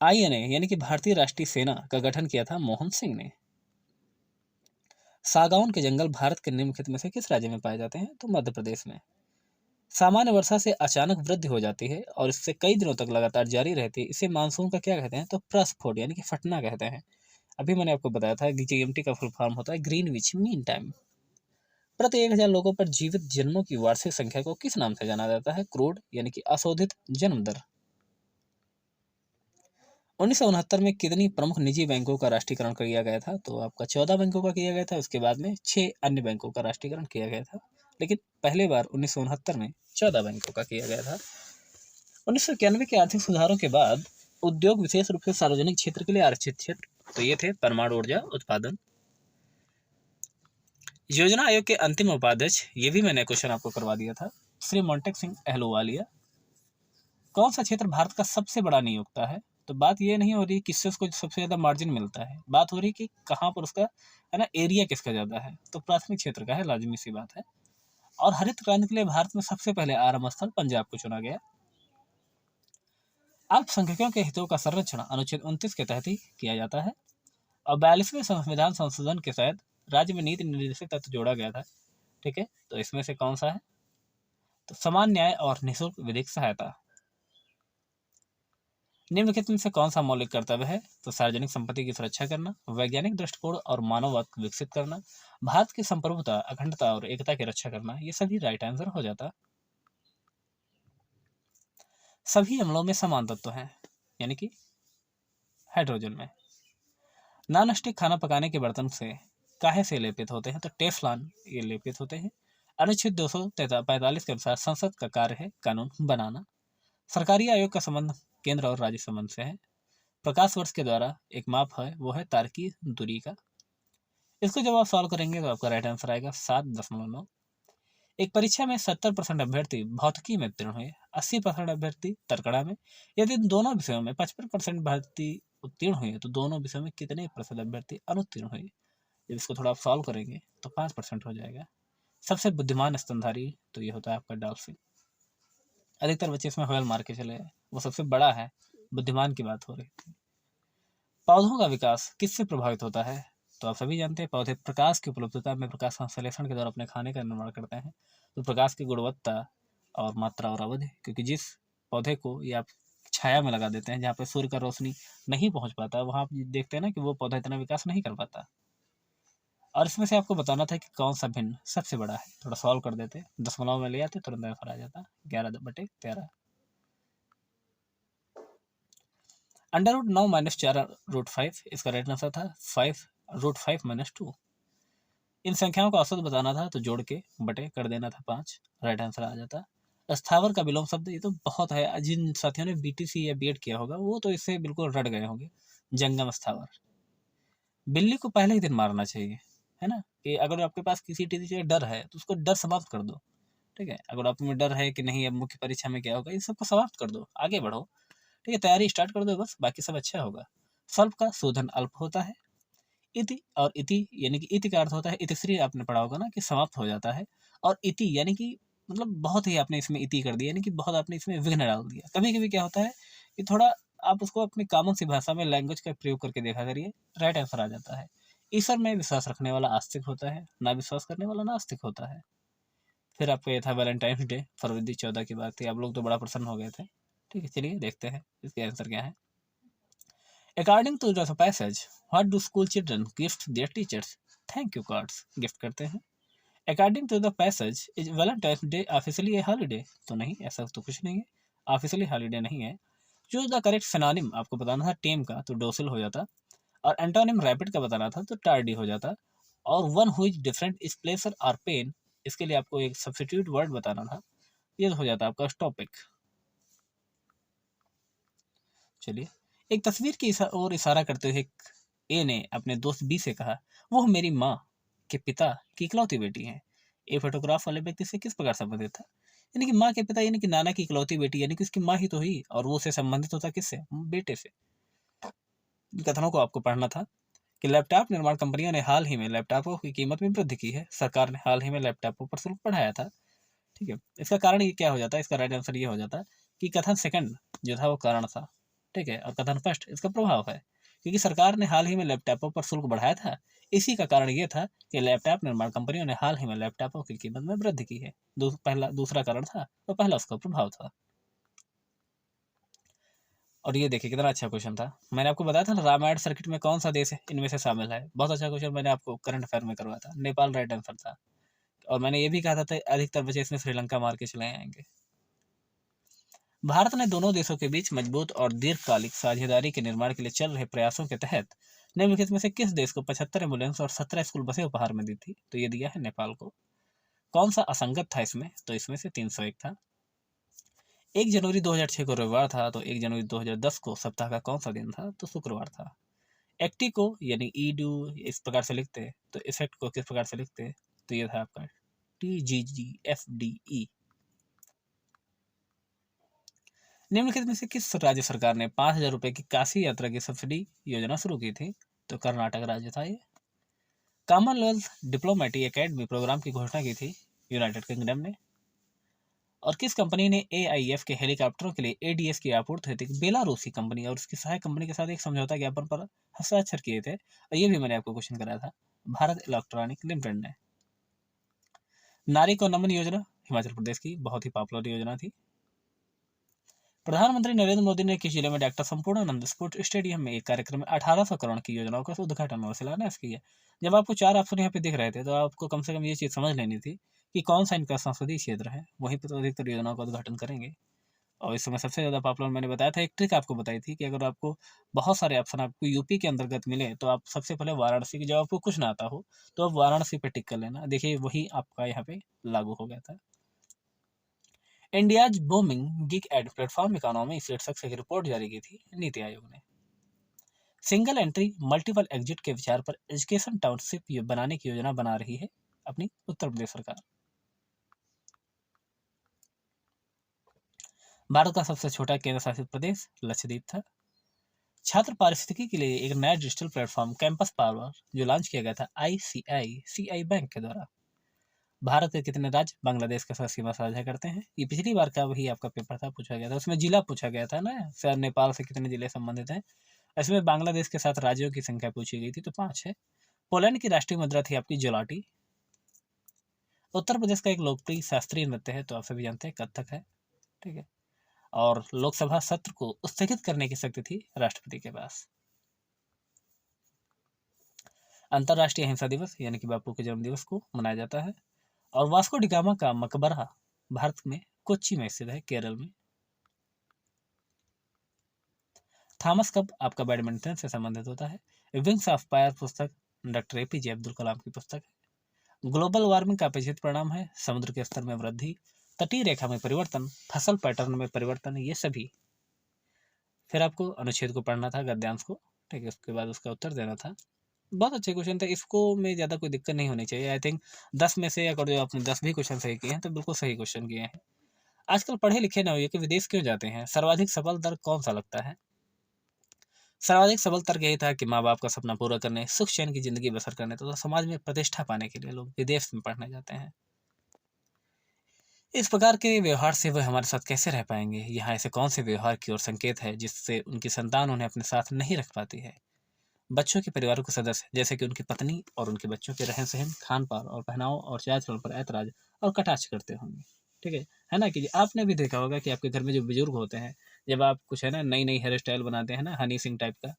आईएनए यानी कि भारतीय राष्ट्रीय सेना का गठन किया था मोहन सिंह ने। सागौन के जंगल भारत के निम्नलिखित में से किस राज्य में पाए जाते हैं? तो मध्य प्रदेश में। सामान्य वर्षा से अचानक वृद्धि हो जाती है और इससे कई दिनों तक लगातार जारी रहती है, इसे मानसून का क्या कहते हैं? तो प्रस्फोट यानी कि फटना कहते हैं। अभी मैंने आपको बताया था कि जीएमटी का फुल फॉर्म होता है ग्रीनविच मीन टाइम। प्रति 1000 लोगों पर जीवित जन्मों की वार्षिक संख्या को किस नाम से जाना जाता है? क्रोड यानी कि अशोधित जन्म दर। 1969 में कितनी प्रमुख निजी बैंकों का राष्ट्रीयकरण किया गया था? तो आपका 14 बैंकों का किया गया था, उसके बाद में 6 अन्य बैंकों का राष्ट्रीयकरण किया गया था, लेकिन पहले बार 1969 में 14 बैंकों का किया गया था। 1991 के आर्थिक सुधारों के बाद उद्योग विशेष रूप से सार्वजनिक क्षेत्र के लिए आरक्षित क्षेत्र, तो ये थे परमाणु ऊर्जा उत्पादन। योजना आयोग के अंतिम उपाध्यक्ष, ये भी मैंने क्वेश्चन आपको करवा दिया था, श्री मोंटेक सिंह अहलूवालिया। कौन सा क्षेत्र भारत का सबसे बड़ा नियोक्ता है? तो बात ये नहीं हो रही किससे उसको सबसे ज्यादा मार्जिन मिलता है, बात हो रही कि कहाँ पर उसका है ना एरिया किसका ज्यादा है, तो प्राथमिक क्षेत्र का है, लाजमी सी बात है। और हरित क्रांति के लिए भारत में सबसे पहले आरंभ स्थल पंजाब को चुना गया। अल्पसंख्यकों के हितों का संरक्षण अनुच्छेद 29 के तहत ही किया जाता है। और 42वें संविधान संशोधन के तहत राज्य में नीति निर्देशक तत्व जोड़ा गया था, ठीक है? तो इसमें से कौन सा है? तो समान न्याय और निःशुल्क विधिक सहायता। निम्नलिखित में से कौन सा मौलिक कर्तव्य है? तो सार्वजनिक संपत्ति की सुरक्षा करना, वैज्ञानिक दृष्टिकोण और मानववाद को विकसित करना, भारत की संप्रभुता, अखंडता और एकता की रक्षा करना, ये सभी राइट आंसर हो जाता। सभी अम्लों में समान तत्व हैं, यानी कि हाइड्रोजन में। नॉन स्टिक खाना पकाने के बर्तन से काहे से लेपित होते हैं? तो टेफ्लॉन ये लेपित होते हैं। अनुच्छेद 245 के अनुसार संसद का कार्य है कानून बनाना। सरकारी आयोग का संबंध केंद्र और राज्य संबंध से है। प्रकाश वर्ष के द्वारा एक माप है, वो है तारकीय दूरी का। इसको जब आप सॉल्व करेंगे तो आपका राइट आंसर आएगा 7.9। एक परीक्षा में 70% अभ्यर्थी भौतिकी में उत्तीर्ण हुए, 80% अभ्यर्थी तर्कड़ा में। यदि दोनों विषयों में 55% अभ्यर्थी उत्तीर्ण हुए तो दोनों विषयों में कितने प्रतिशत अभ्यर्थी अनुत्तीर्ण हुए? जब इसको थोड़ा आप सॉल्व करेंगे तो 5% हो जाएगा। सबसे बुद्धिमान स्तनधारी, तो ये होता है आपका डॉल्फिन। अधिकतर बच्चे इसमें व्हेल मार के चले गए, वो सबसे बड़ा है, बुद्धिमान की बात हो रही थी। पौधों का विकास किससे प्रभावित होता है? तो आप सभी जानते हैं पौधे प्रकाश की उपलब्धता में प्रकाश संश्लेषण के द्वारा अपने खाने का निर्माण करते हैं। तो प्रकाश की गुणवत्ता और मात्रा और अवधि, क्योंकि जिस पौधे को ये आप छाया में लगा देते हैं जहाँ पे सूर्य का रोशनी नहीं पहुंच पाता, वहां आप देखते हैं ना कि वो पौधा इतना विकास नहीं कर पाता। और इसमें से आपको बताना था कि कौन सा भिन्न सबसे बड़ा है। थोड़ा सॉल्व कर देते, दशमलव में ले आते, तुरंत आंसर आ जाता 11/13। √9 - 4√5 इसका राइट आंसर था 5√5 - 2। इन संख्याओं का औसत बताना था तो जोड़ के बटे कर देना था 5, राइट आंसर आ जाता। स्थावर का विलोम शब्द, ये तो बहुत है, जिन साथियों ने बीटीसी या बीएड किया होगा वो तो इससे बिल्कुल रट गए होंगे। जंगम स्थावर। बिल्ली को पहले ही दिन मारना चाहिए, है ना? कि अगर आपके पास किसी चीज से डर है तो उसको डर समाप्त कर दो, ठीक है? अगर आप में डर है कि नहीं अब मुख्य परीक्षा में क्या होगा, इन सबको समाप्त कर दो, आगे बढ़ो, ठीक है? तैयारी स्टार्ट कर दो, बस बाकी सब अच्छा होगा। स्वल्प का शोधन अल्प होता है। इति और इति यानी कि इति का अर्थ होता है, इतिश्री आपने पढ़ा होगा ना कि समाप्त हो जाता है। और इति यानी कि मतलब बहुत ही आपने इसमें इति कर दिया, यानी कि बहुत आपने इसमें विघ्न डाल दिया। कभी कभी क्या होता है कि थोड़ा आप उसको अपनी कॉमन सी भाषा में लैंग्वेज का प्रयोग करके देखा करिए, राइट आंसर आ जाता है। ईश्वर में विश्वास रखने वाला आस्तिक होता है, ना विश्वास करने वाला नास्तिक होता है। फिर आपका ये था वैलेंटाइन डे, फरवरी 14 की बात थी, आप लोग तो बड़ा प्रसन्न हो गए थे। ठीक है, चलिए देखते हैं इसके आंसर क्या है। According to the passage, what do school children gift their teachers? Thank you cards gift करते हैं। According to the passage, is Valentine's Day officially a holiday? तो नहीं, ऐसा तो कुछ नहीं है, ऑफिशियली हॉलीडे नहीं है। जो द करेक्ट सिनोनिम आपको बताना था टेम का, तो डोसिल हो जाता। और एंटोनिम रैपिड का बताना था तो टार्डी हो जाता। और वन हुई डिफरेंट इज प्लेसर और पेन, इसके लिए आपको एक सब्स्टिट्यूट वर्ड बताना था, ये हो जाता आपका टॉपिक। चलिए, एक तस्वीर की ओर इशारा करते हुए ए ने अपने दोस्त बी से कहा, वो मेरी माँ के पिता की इकलौती बेटी है। ए फोटोग्राफ वाले व्यक्ति से किस प्रकार संबंधित था? यानी कि माँ के पिता यानी कि नाना की इकलौती बेटी, यानी कि उसकी माँ ही तो हुई, और वो उसे संबंधित होता किससे? बेटे से। कथनों को आपको पढ़ना था कि लैपटॉप निर्माण कंपनियों ने हाल ही में लैपटॉपों की कीमत में वृद्धि की है। सरकार ने हाल ही में लैपटॉपों पर शुल्क बढ़ाया था। ठीक है, इसका कारण ये क्या हो जाता है? इसका राइट आंसर ये हो जाता है कि कथन सेकंड जो था वो कारण था। ठीक है, और कथन फर्स्ट इसका प्रभाव है, क्योंकि सरकार ने हाल ही में लैपटॉपों पर शुल्क बढ़ाया था। इसी का कारण ये था कि लैपटॉप निर्माण कंपनियों ने हाल ही में लैपटॉपों की कीमत में वृद्धि की है। दूसरा कारण था तो पहला उसका प्रभाव था। और ये देखिए कितना अच्छा क्वेश्चन था। मैंने आपको बताया था ना, रामायण सर्किट में कौन सा देश है इनमें से शामिल है। बहुत अच्छा क्वेश्चन मैंने आपको करंट अफेयर में करवाया था। नेपाल राइट आंसर था। और मैंने ये भी कहा था अधिकतर बच्चे इसमें श्रीलंका मार के चले आएंगे। भारत ने दोनों देशों के बीच मजबूत और दीर्घकालिक साझेदारी के निर्माण के लिए चल रहे प्रयासों के तहत निम्नलिखित में से किस देश को 75 एम्बुलेंस और 17 स्कूल बसें उपहार में दी थी? तो ये दिया है नेपाल को। कौन सा असंगत था इसमें? तो इसमें से 301 था। 1 जनवरी 2006 को रविवार था, तो 1 जनवरी 2010 को सप्ताह का कौन सा दिन था? तो शुक्रवार था। एक्टी को यानी ई डू इस प्रकार से लिखते हैं, तो इफेक्ट को किस प्रकार से लिखते हैं? तो ये था आपका TGGFDE। निम्नलिखित में से किस राज्य सरकार ने 5,000 रुपए की काशी यात्रा की सब्सिडी योजना शुरू की थी? तो कर्नाटक राज्य था ये। कॉमनवेल्थ डिप्लोमेटिक एकेडमी प्रोग्राम की घोषणा की थी यूनाइटेड किंगडम ने। और किस कंपनी ने AIF के हेलीकॉप्टरों के लिए ADS की आपूर्ति हेतु बेलारूसी कंपनी और उसकी सहायक कंपनी के साथ एक समझौता ज्ञापन पर हस्ताक्षर किए थे? और ये भी मैंने आपको क्वेश्चन कराया था। भारत इलेक्ट्रॉनिक लिमिटेड ने। नारी को नमन योजना हिमाचल प्रदेश की बहुत ही पॉपुलर योजना थी। प्रधानमंत्री नरेंद्र मोदी ने किस जिले में डॉक्टर संपूर्णानंद स्पोर्ट्स स्टेडियम में एक कार्यक्रम में 1800 करोड़ की योजनाओं का उद्घाटन और शिलान्यास किया? जब आपको 4 ऑप्शन यहाँ पे दिख रहे थे तो आपको कम से कम ये चीज समझ लेनी थी कि कौन सा इनका संसदीय क्षेत्र है, वहीं पर तो अधिकतर योजनाओं का उद्घाटन करेंगे। और इस समय सबसे ज़्यादा पॉपुलर मैंने बताया था, एक ट्रिक आपको बताई थी कि अगर आपको बहुत सारे ऑप्शन आपको यूपी के अंतर्गत मिले तो आप सबसे पहले वाराणसी की, जब आपको कुछ ना आता हो तो आप वाराणसी पे टिक कर लेना। देखिए वही आपका यहाँ पे लागू हो गया था। India's booming gig ad platform economy शीर्षक से एक रिपोर्ट जारी की थी नीति आयोग ने। सिंगल एंट्री मल्टीपल एग्जिट के विचार पर एजुकेशन टाउनशिप बनाने की योजना बना रही है अपनी उत्तर प्रदेश सरकार। भारत का सबसे छोटा केंद्र शासित प्रदेश लक्षद्वीप था। छात्र पारिस्थितिकी के लिए एक नया डिजिटल प्लेटफॉर्म कैंपस पावर जो लॉन्च किया गया था ICICI बैंक के द्वारा। भारत के कितने राज्य बांग्लादेश के साथ सीमा साझा करते हैं? ये पिछली बार का वही आपका पेपर था, पूछा गया था, उसमें जिला पूछा गया था ना सर, नेपाल से कितने जिले संबंधित हैं। इसमें बांग्लादेश के साथ राज्यों की संख्या पूछी गई थी, तो 5 है। पोलैंड की राष्ट्रीय मुद्रा थी आपकी जोलाटी। उत्तर प्रदेश का एक लोकप्रिय शास्त्रीय नृत्य है, तो आप सभी जानते हैं कथक है। ठीक है, और लोकसभा सत्र को स्थगित करने की शक्ति थी राष्ट्रपति के पास। अंतर्राष्ट्रीय अहिंसा दिवस यानी कि बापू के जन्म दिवस को मनाया जाता है। और वास्को डिगामा का मकबरा भारत में कोच्चि में स्थित है, केरल में। थॉमस कप आपका बैडमिंटन से संबंधित होता है। विंग्स ऑफ फायर पुस्तक डॉक्टर APJ अब्दुल कलाम की पुस्तक है। ग्लोबल वार्मिंग का अपेक्षित परिणाम है समुद्र के स्तर में वृद्धि, तटीय रेखा में परिवर्तन, फसल पैटर्न में परिवर्तन, ये सभी। फिर आपको अनुच्छेद को पढ़ना था, गद्यांश को। ठीक है, उसके बाद उसका उत्तर देना था। बहुत अच्छे क्वेश्चन थे, इसको में ज़्यादा कोई दिक्कत नहीं होनी चाहिए। आई थिंक 10 में से अगर जो आपने 10 भी क्वेश्चन सही किए हैं तो बिल्कुल सही क्वेश्चन किए हैं। आजकल पढ़े लिखे ना हुए कि विदेश क्यों जाते हैं? सर्वाधिक सफल दर कौन सा लगता है? सर्वाधिक सफल तर्क यही था कि माँ बाप का सपना पूरा करने, सुख चैन की जिंदगी बसर करने तथा समाज में प्रतिष्ठा पाने के लिए लोग विदेश में पढ़ने जाते हैं। इस प्रकार के व्यवहार से वह हमारे साथ कैसे रह पाएंगे? यहाँ ऐसे कौन से व्यवहार की ओर संकेत है जिससे उनकी संतान उन्हें अपने साथ नहीं रख पाती है? बच्चों के परिवारों के सदस्य जैसे कि उनकी पत्नी और उनके बच्चों के रहन सहन, खान पान और पहनाव और चाल चलन पर ऐतराज और कटाक्ष करते होंगे। ठीक है ना? कि आपने भी देखा होगा कि आपके घर में जो बुजुर्ग होते हैं, जब आप कुछ है ना नई नई हेयर स्टाइल बनाते हैं ना हनी सिंह टाइप का,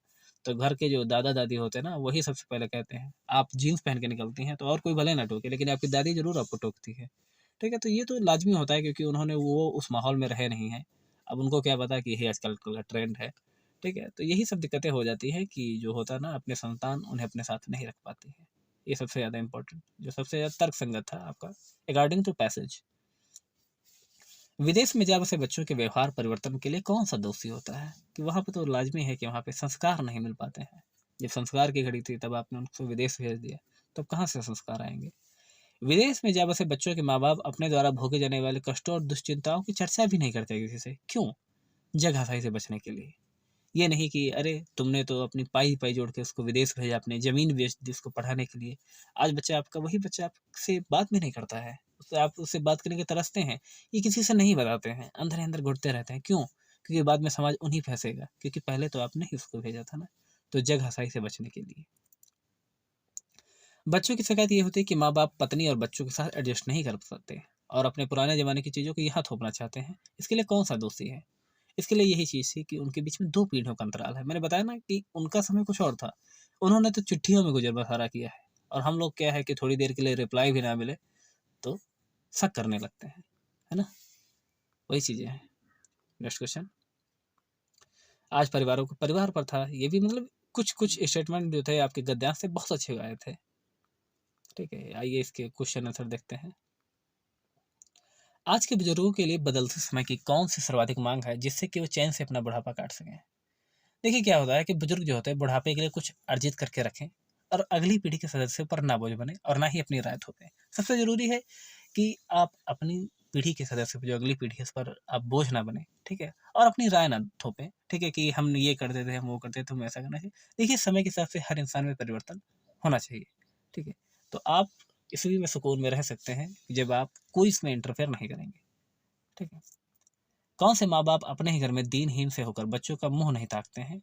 तो घर के जो दादा दादी होते हैं ना वही सबसे पहले कहते हैं, आप जीन्स पहन के निकलती हैं तो और कोई भले ना टोके लेकिन आपकी दादी जरूर आपको टोकती है। ठीक है, तो ये तो लाजमी होता है क्योंकि उन्होंने वो उस माहौल में रहे नहीं है। अब उनको क्या पता कि यही आजकल का ट्रेंड है। ठीक है? तो यही सब दिक्कतें हो जाती हैं कि जो होता है ना, अपने संतान उन्हें अपने साथ नहीं रख पाती है। ये सबसे ज़्यादा इम्पोर्टेंट, जो सबसे ज़्यादा तर्कसंगत था आपका अकॉर्डिंग टू पैसेज। विदेश में जा बसे बच्चों के व्यवहार परिवर्तन के लिए कौन सा दोषी होता है? कि वहाँ पे तो लाजमी है कि वहाँ पे संस्कार नहीं मिल पाते हैं। जब संस्कार की घड़ी थी तब आपने उनको विदेश भेज दिया, तब कहाँ से संस्कार आएंगे? विदेश में जा बसे बच्चों के माँ बाप अपने द्वारा भोगे जाने वाले कष्टों और दुश्चिंताओं की चर्चा भी नहीं करते किसी से। क्यों? जगहसाई से बचने के लिए। ये नहीं कि अरे तुमने तो अपनी पाई पाई जोड़ के उसको विदेश भेजा, अपनी ज़मीन बेच दी उसको पढ़ाने के लिए। आज बच्चा आपका वही बच्चा आपसे बात भी नहीं करता है। उससे आप उससे बात करने के तरसते हैं, ये किसी से नहीं बताते हैं, अंदर ही अंदर घुटते रहते हैं। क्यों? क्योंकि बाद में समाज उन्हीं फँसेगा, क्योंकि पहले तो आपने ही उसको भेजा था ना। तो जगहसाई से बचने के लिए। बच्चों की शिकायत ये होती है कि माँ-बाप पत्नी और बच्चों के साथ एडजस्ट नहीं कर पाते और अपने पुराने ज़माने की चीज़ों को यहाँ थोपना चाहते हैं। इसके लिए कौन-सा दोषी है? इसके लिए यही चीज़ थी कि उनके बीच में 2 पीढ़ियों का अंतराल है। मैंने बताया ना कि उनका समय कुछ और था। उन्होंने तो चिट्ठियों में गुज़र-बसर किया है और हम लोग क्या है कि थोड़ी देर के लिए रिप्लाई भी ना मिले तो शक करने लगते हैं। है ना? वही चीज़ें हैं। Next question. आज परिवारों को परिवार पर था। ये भी मतलब कुछ-कुछ स्टेटमेंट जो थे आपके गद्यांश से बहुत अच्छे आए थे। ठीक है? आइए इसके क्वेश्चन आंसर देखते हैं। आज के बुजुर्गों के लिए बदलते समय की कौन-सी सर्वाधिक माँग है जिससे कि वो चैन से अपना बुढ़ापा काट सकें? देखिए क्या होता है कि बुजुर्ग जो होते हैं बुढ़ापे के लिए कुछ अर्जित करके रखें और अगली पीढ़ी के सदस्यों पर ना बोझ बने और ना ही अपनी राय थोपें। सबसे ज़रूरी है कि आप अपनी पीढ़ी के सदस्य पे, जो अगली पीढ़ी है उस पर आप बोझ ना बने, ठीक है? और अपनी राय ना थोपें, ठीक है? कि हम ये करते थे, हम वो करते थे, तुम्हें ऐसा करना चाहिए। देखिए समय के हिसाब से हर इंसान में परिवर्तन होना चाहिए, ठीक है? तो आप इसी में सुकून में रह सकते हैं जब आप कोई इसमें इंटरफेयर नहीं करेंगे, ठीक है? कौन से माँ-बाप अपने ही घर में दीनहीन से होकर बच्चों का मुँह नहीं ताकते हैं?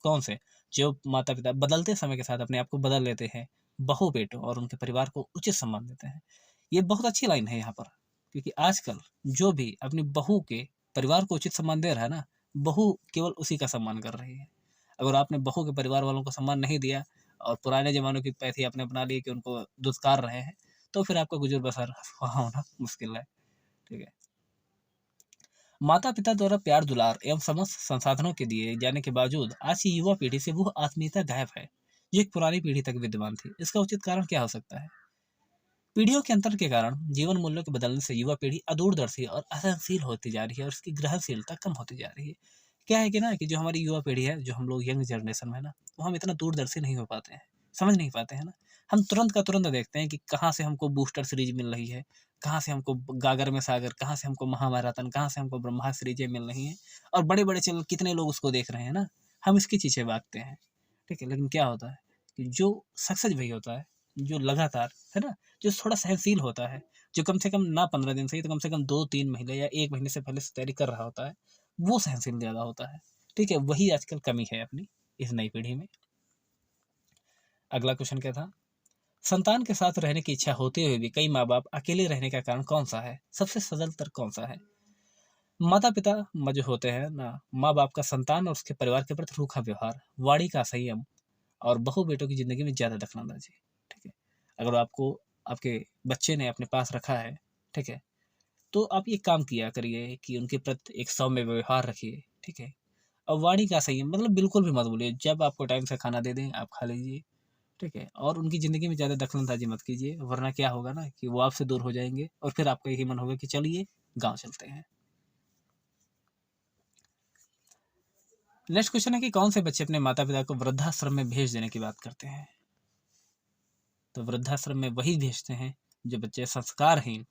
कौन से? जो माता-पिता बदलते समय के साथ अपने आप को बदल लेते हैं, बहू-बेटों और उनके परिवार को उचित सम्मान देते हैं। ये बहुत अच्छी लाइन है यहाँ पर, क्योंकि आजकल जो भी अपनी बहू के परिवार को उचित सम्मान दे रहा है ना, बहू केवल उसी का सम्मान कर रही है। अगर आपने बहू के परिवार वालों को सम्मान नहीं दिया और पुराने ज़मानों की पैंथी आपने अपना ली कि उनको दुत्कार रहे हैं, तो फिर आपका गुज़र-बसर वहाँ होना मुश्किल है। ठीक है? माता-पिता द्वारा प्यार, दुलार एवं समस्त संसाधनों के दिए जाने के बावजूद आज की युवा पीढ़ी से वो आत्मीयता गायब है, जो एक पुरानी पीढ़ी तक विद्यमान थी। इसका उचित कारण क्या हो सकता है? पीढ़ियों के अंतर के कारण जीवन मूल्यों के बदलने से युवा पीढ़ी अदूरदर्शी और असहनशील होती जा रही है और उसकी ग्रहणशीलता कम होती जा रही है। क्या है कि ना कि जो हमारी युवा पीढ़ी है, जो हम लोग यंग जनरेशन में है ना, वो हम इतना दूरदर्शी नहीं हो पाते हैं, समझ नहीं पाते हैं ना। हम तुरंत का तुरंत देखते हैं कि कहाँ से हमको बूस्टर सीरीज मिल रही है, कहाँ से हमको गागर में सागर, कहाँ से हमको महाभारतन, कहाँ से हमको ब्रह्मा सीरीजें मिल रही हैं और बड़े-बड़े चैनल कितने लोग उसको देख रहे हैं ना। हम इसके पीछे भागते हैं, ठीक है? लेकिन क्या होता है कि जो सक्सेस वही होता है, जो लगातार, है ना? जो थोड़ा सहनशील होता है, जो कम से कम ना 15 दिन सही तो कम से कम 2-3 महीने या 1 महीने से पहले से तैयारी कर रहा होता है, वो सहनशील ज़्यादा होता है। ठीक है? वही आजकल कमी है अपनी इस नई पीढ़ी में। अगला क्वेश्चन क्या था? संतान के साथ रहने की इच्छा होते हुए भी कई माँ-बाप अकेले रहने का कारण कौन-सा है? सबसे सरल तर्क कौन-सा है? माता-पिता जो होते हैं ना, माँ-बाप का संतान और उसके परिवार के प्रति रूखा व्यवहार, वाणी का संयम और बहू-बेटों की ज़िंदगी में ज़्यादा दखल-अंदाज़ी। ठीक है? अगर आपको आपके बच्चे ने अपने पास रखा है, ठीक है? तो आप ये काम किया करिए कि उनके प्रति एक सौम्य व्यवहार रखिए, ठीक है? और वाणी का संयम मतलब बिल्कुल भी मत बोलिए, जब आपको टाइम से खाना दे दें, आप खा लीजिए, ठीक है? और उनकी ज़िंदगी में ज़्यादा दखल-अंदाज़ी मत कीजिए, वरना क्या होगा ना कि वो आपसे दूर हो जाएँगे और फिर आपका यही मन होगा कि चलिए गाँव चलते हैं। नेक्स्ट क्वेश्चन है कि कौन से बच्चे अपने माता-पिता को वृद्धाश्रम में भेज देने की बात करते हैं? तो वृद्धाश्रम में वही भेजते हैं जो बच्चे संस्कारहीन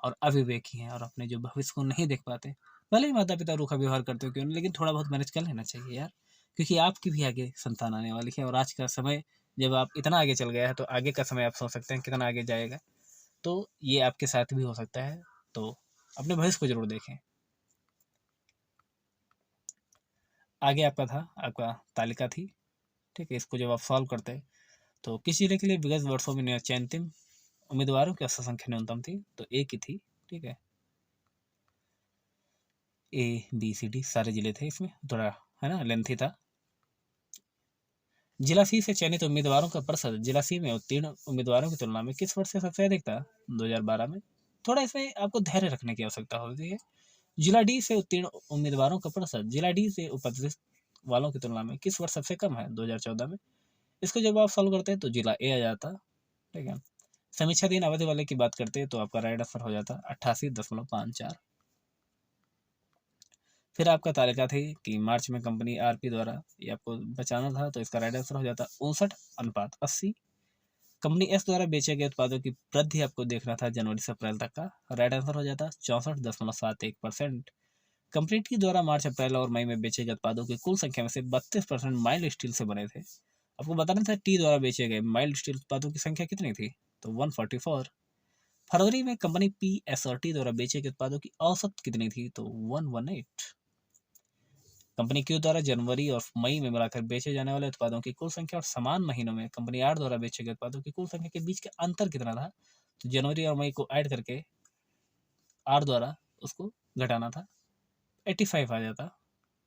और अविवेकी हैं और अपने जो भविष्य को नहीं देख पाते। भले ही माता-पिता रूखा व्यवहार करते हो क्यों नहीं, लेकिन थोड़ा बहुत मैनेज कर लेना चाहिए यार, क्योंकि आपकी भी आगे संतान आने वाली है और आज का समय जब आप इतना आगे चल गया है, तो आगे का समय आप सोच सकते हैं कितना आगे जाएगा। तो ये आपके साथ भी हो सकता है, तो अपने भविष्य को ज़रूर देखें। आगे आपका तालिका थी, ठीक है? इसको जब आप सॉल्व करते तो किस जिले के लिए विगत वर्षों में चयनित उम्मीदवारों की औसत संख्या न्यूनतम थी? तो एक ही थी, ठीक है? ए, बी, सी, डी सारे जिले थे इसमें, थोड़ा है ना लेंथी था। जिला सी से चयनित उम्मीदवारों का प्रतिशत जिला सी में उत्तीर्ण उम्मीदवारों की तुलना में किस वर्ष से सबसे अधिक था? 2012 में। थोड़ा इसमें आपको धैर्य रखने की आवश्यकता होती है। जिला डी से उत्तीर्ण उम्मीदवारों का प्रतिशत जिला डी से उपस्थित वालों की तुलना में किस वर्ष सबसे कम है? 2014 में। इसको जब आप सॉल्व करते हैं तो जिला ए आ जाता, ठीक है। समीक्षाधीन अवधि वाले की बात करते हैं तो आपका राइट आंसर हो जाता 88.54। फिर आपका तालिका थी कि मार्च में कंपनी आरपी द्वारा ये आपको बचाना था, तो इसका राइट आंसर हो जाता 59:80। कंपनी एस द्वारा बेचे गए उत्पादों की वृद्धि आपको देखना था जनवरी से अप्रैल तक का, राइट आंसर हो जाता 64.71%। कंपनी टी द्वारा मार्च अप्रैल और मई में बेचे गए उत्पादों की कुल संख्या में से 32% माइल्ड स्टील से बने थे। आपको बताना था टी द्वारा बेचे गए माइल्ड स्टील उत्पादों की संख्या कितनी थी, तो 144। फरवरी में कंपनी पी एस और टी द्वारा बेचे गए उत्पादों की औसत कितनी थी, तो 118। कंपनी क्यू द्वारा जनवरी और मई में मिलाकर बेचे जाने वाले उत्पादों की कुल संख्या और समान महीनों में कंपनी आर द्वारा बेचे गए उत्पादों की कुल संख्या के बीच का अंतर कितना था, तो जनवरी और मई को ऐड करके आर द्वारा उसको घटाना था, 85 आ जाता।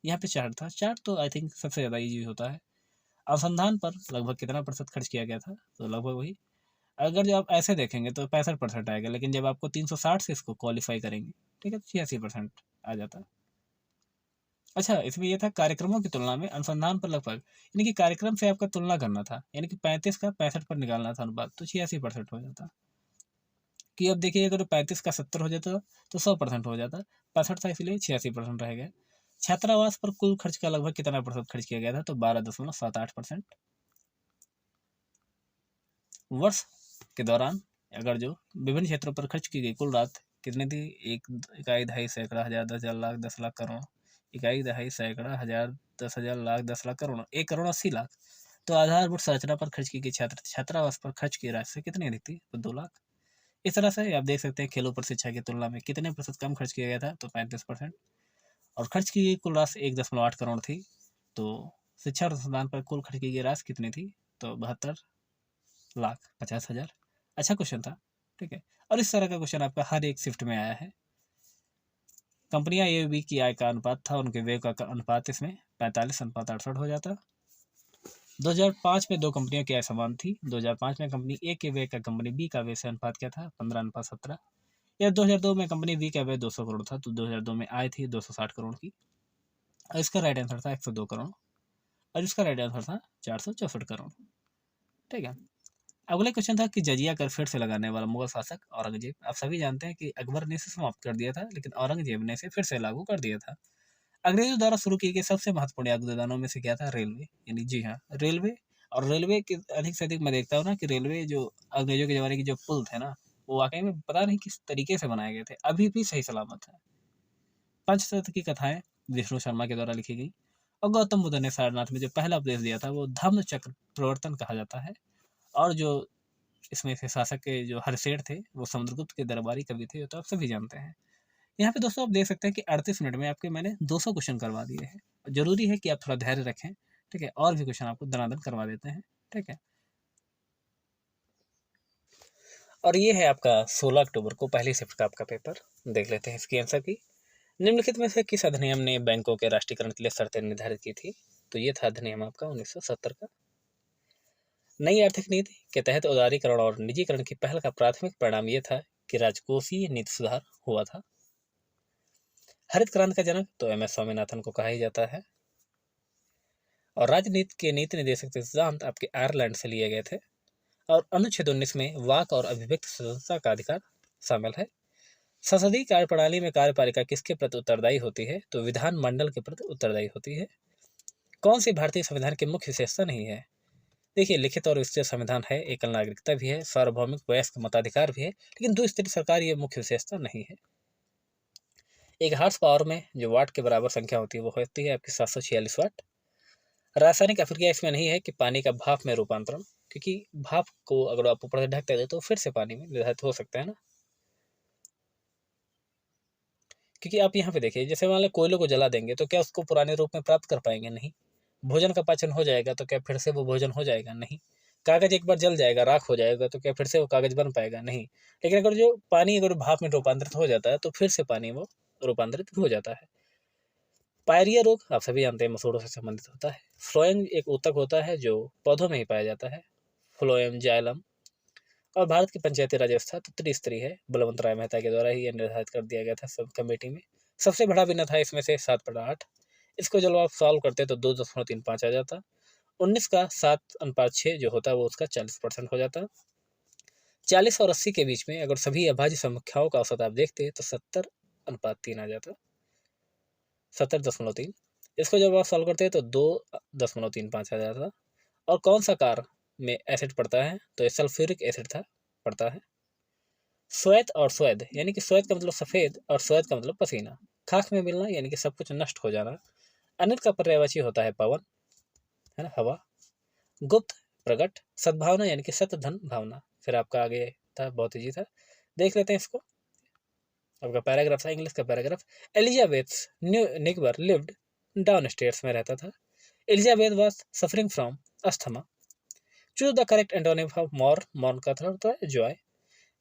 यहाँ पे चार्ट था, चार्ट तो आई थिंक सबसे ज़्यादा ईजी होता है। अनुसंधान पर लगभग कितना प्रतिशत खर्च किया गया था, तो लगभग वही। अगर जो आप ऐसे देखेंगे तो 65% आएगा, लेकिन जब आपको 360 से इसको क्वालिफाई करेंगे, ठीक है, तो 86% आ जाता। अच्छा, इसमें ये था कार्यक्रमों की तुलना में अनुसंधान पर लगभग, यानी कि कार्यक्रम से आपका तुलना करना था, यानी कि 35 का 65 पर निकालना था अनुपात, तो 86% हो जाता। कि अब देखिए अगर 35 का 70 हो जाता तो 100% हो जाता, 65 था इसलिए 86% रह गया। छात्रावास पर कुल खर्च का लगभग कितना प्रतिशत खर्च किया गया था, तो 12.78%। वर्ष के दौरान अगर जो विभिन्न क्षेत्रों पर खर्च की गई कुल राशि कितनी थी, इकाई, दहाई, सैकड़ा, हजार, 10,000, लाख, 10,00,000, करोड़। इकाई, दहाई, सैकड़ा, हजार, 10,000, लाख, 10,00,000, करोड़, 1,80,00,000। तो आधारभूत संरचना पर खर्च की गई छात्रावास पर खर्च की राशि कितनी अधिक थी, तो 2,00,000। इस तरह से आप देख सकते हैं खेलों पर शिक्षा की तुलना में कितने प्रतिशत कम खर्च किया गया था, तो 35%। और खर्च की गई कुल राशि 1.8 करोड़ थी। तो शिक्षा और अनुसंधान पर कुल खर्च की गई राशि कितनी थी, तो 72,50,000। अच्छा क्वेश्चन था, ठीक है। और इस तरह का क्वेश्चन आपका हर एक शिफ्ट में आया है। कंपनियां ए बी की आय का अनुपात था, उनके व्यय का अनुपात इसमें 45:68 हो जाता। 2005 में दो कंपनियों की आय समान थी। 2005 में कंपनी ए के व्यय का कंपनी बी का व्यय से अनुपात क्या था, 15:17। या 2002 में कंपनी बी का व्यय 200 करोड़ था, तो 2002 में आय थी 260 करोड़ की। और इसका राइट आंसर था 102 करोड़। और इसका राइट आंसर था 464 करोड़, ठीक है। अगला क्वेश्चन था कि जजिया कर फिर से लगाने वाला मुगल शासक औरंगजेब। आप सभी जानते हैं कि अकबर ने इसे समाप्त कर दिया था, लेकिन औरंगजेब ने इसे फिर से लागू कर दिया था। अंग्रेजों द्वारा शुरू किए गए सबसे महत्वपूर्ण योगदानों में से क्या था, रेलवे। यानी जी हाँ, रेलवे। और रेलवे के अधिक से अधिक मैं देखता हूँ ना कि रेलवे जो अंग्रेजों के जमाने की जो पुल थे ना, वो वाकई में पता नहीं किस तरीके से बनाए गए थे, अभी भी सही सलामत है। पंचतंत्र की कथाएं विष्णु शर्मा के द्वारा लिखी गई। और गौतम बुद्ध ने सारनाथ में जो पहला उपदेश दिया था वो धम्म चक्र प्रवर्तन कहा जाता है। और जो इसमें से शासक के जो हरसेठ थे वो समुद्रगुप्त के दरबारी कवि थे, तो आप सभी जानते हैं। यहाँ पे दोस्तों आप देख सकते हैं कि 38 मिनट में आपके मैंने 200 क्वेश्चन करवा दिए हैं। जरूरी है कि आप थोड़ा धैर्य रखें, ठीक है, और भी क्वेश्चन आपको दनादन करवा देते हैं, ठीक है। और ये है आपका 16 अक्टूबर को पहली शिफ्ट का आपका पेपर। देख लेते हैं इसकी आंसर की। निम्नलिखित में से किस अधिनियम ने बैंकों के राष्ट्रीयकरण के लिए शर्तें निर्धारित की थी, तो ये था अधिनियम आपका 1970 का। नई आर्थिक नीति के तहत उदारीकरण और निजीकरण की पहल का प्राथमिक परिणाम यह था कि राजकोषीय नीति सुधार हुआ था। हरित क्रांति का जनक तो एम एस स्वामीनाथन को कहा ही जाता है। और राजनीति के नीति निर्देशक सिद्धांत आपके आयरलैंड से लिए गए थे। और अनुच्छेद 19 में वाक और अभिव्यक्ति स्वतंत्रता का अधिकार शामिल है। संसदीय कार्यप्रणाली में कार्यपालिका किसके प्रति उत्तरदायी होती है, तो विधानमंडल के प्रति उत्तरदायी होती है। कौन सी भारतीय संविधान की मुख्य विशेषता नहीं है, देखिए लिखित और विस्तृत संविधान है, एकल नागरिकता भी है, सार्वभौमिक वयस्क मताधिकार भी है, लेकिन द्विस्तरीय सरकार ये मुख्य विशेषता नहीं है। एक हार्स पावर में जो वाट के बराबर संख्या होती है वो होती है आपकी 746 वाट। रासायनिक अभिक्रिया इसमें नहीं है कि पानी का भाप में रूपांतरण, क्योंकि भाप को अगर आप ऊपर से ढक देते तो फिर से पानी में निर्धारित हो सकता है ना। क्योंकि आप यहाँ पे देखिए, जैसे मान लो कोयले को जला देंगे तो क्या उसको पुराने रूप में प्राप्त कर पाएंगे, नहीं। भोजन का पाचन हो जाएगा तो क्या फिर से वो भोजन हो जाएगा, नहीं। कागज एक बार जल जाएगा, राख हो जाएगा, तो क्या फिर से वो कागज बन पाएगा, नहीं। लेकिन अगर जो पानी अगर भाप में रूपांतरित हो जाता है तो फिर से पानी वो रूपांतरित हो जाता है। पायरिया रोग आप सभी जानते हैं मसूड़ों से संबंधित होता है। फ्लोएम एक ऊतक होता है जो पौधों में ही पाया जाता है, फ्लोएम जाइलम। और भारत की पंचायती राज व्यवस्था तो त्रिस्तरीय है, बलवंत राय मेहता के द्वारा ही यह निर्धारित कर दिया गया था सब कमेटी में। सबसे बड़ा भिन्न था इसमें से 7/8। इसको जब आप सॉल्व करते तो 2.35 आ जाता। 19 का 7/6 जो होता है वो उसका 40% हो जाता। 40 और 80 के बीच में अगर सभी अभाज्य संख्याओं का औसत आप देखते तो 70/3 आ जाता, 70.3। इसको जब आप सॉल्व करते हैं तो 2.35 आ जाता। और कौन सा कार में एसिड पड़ता है, तो ये सल्फ्यूरिक एसिड था पड़ता है। श्वेत और स्वेद, यानी कि श्वेत का मतलब सफ़ेद और स्वेद का मतलब पसीना। खाक में मिलना यानी कि सब कुछ नष्ट हो जाना। अनिल का पर्यायवाची होता है पवन, है ना, हवा। गुप्त, प्रकट। सद्भावना यानी कि सत्य धन भावना। फिर आपका आगे था, बहुत ईजी था, देख लेते हैं इसको। आपका पैराग्राफ था, इंग्लिश का paragraph. Elizabeth neighbour lived downstairs में रहता था। Elizabeth was suffering from asthma. Choose the correct antonym of mourn. Mourn का अर्थ होता है joy.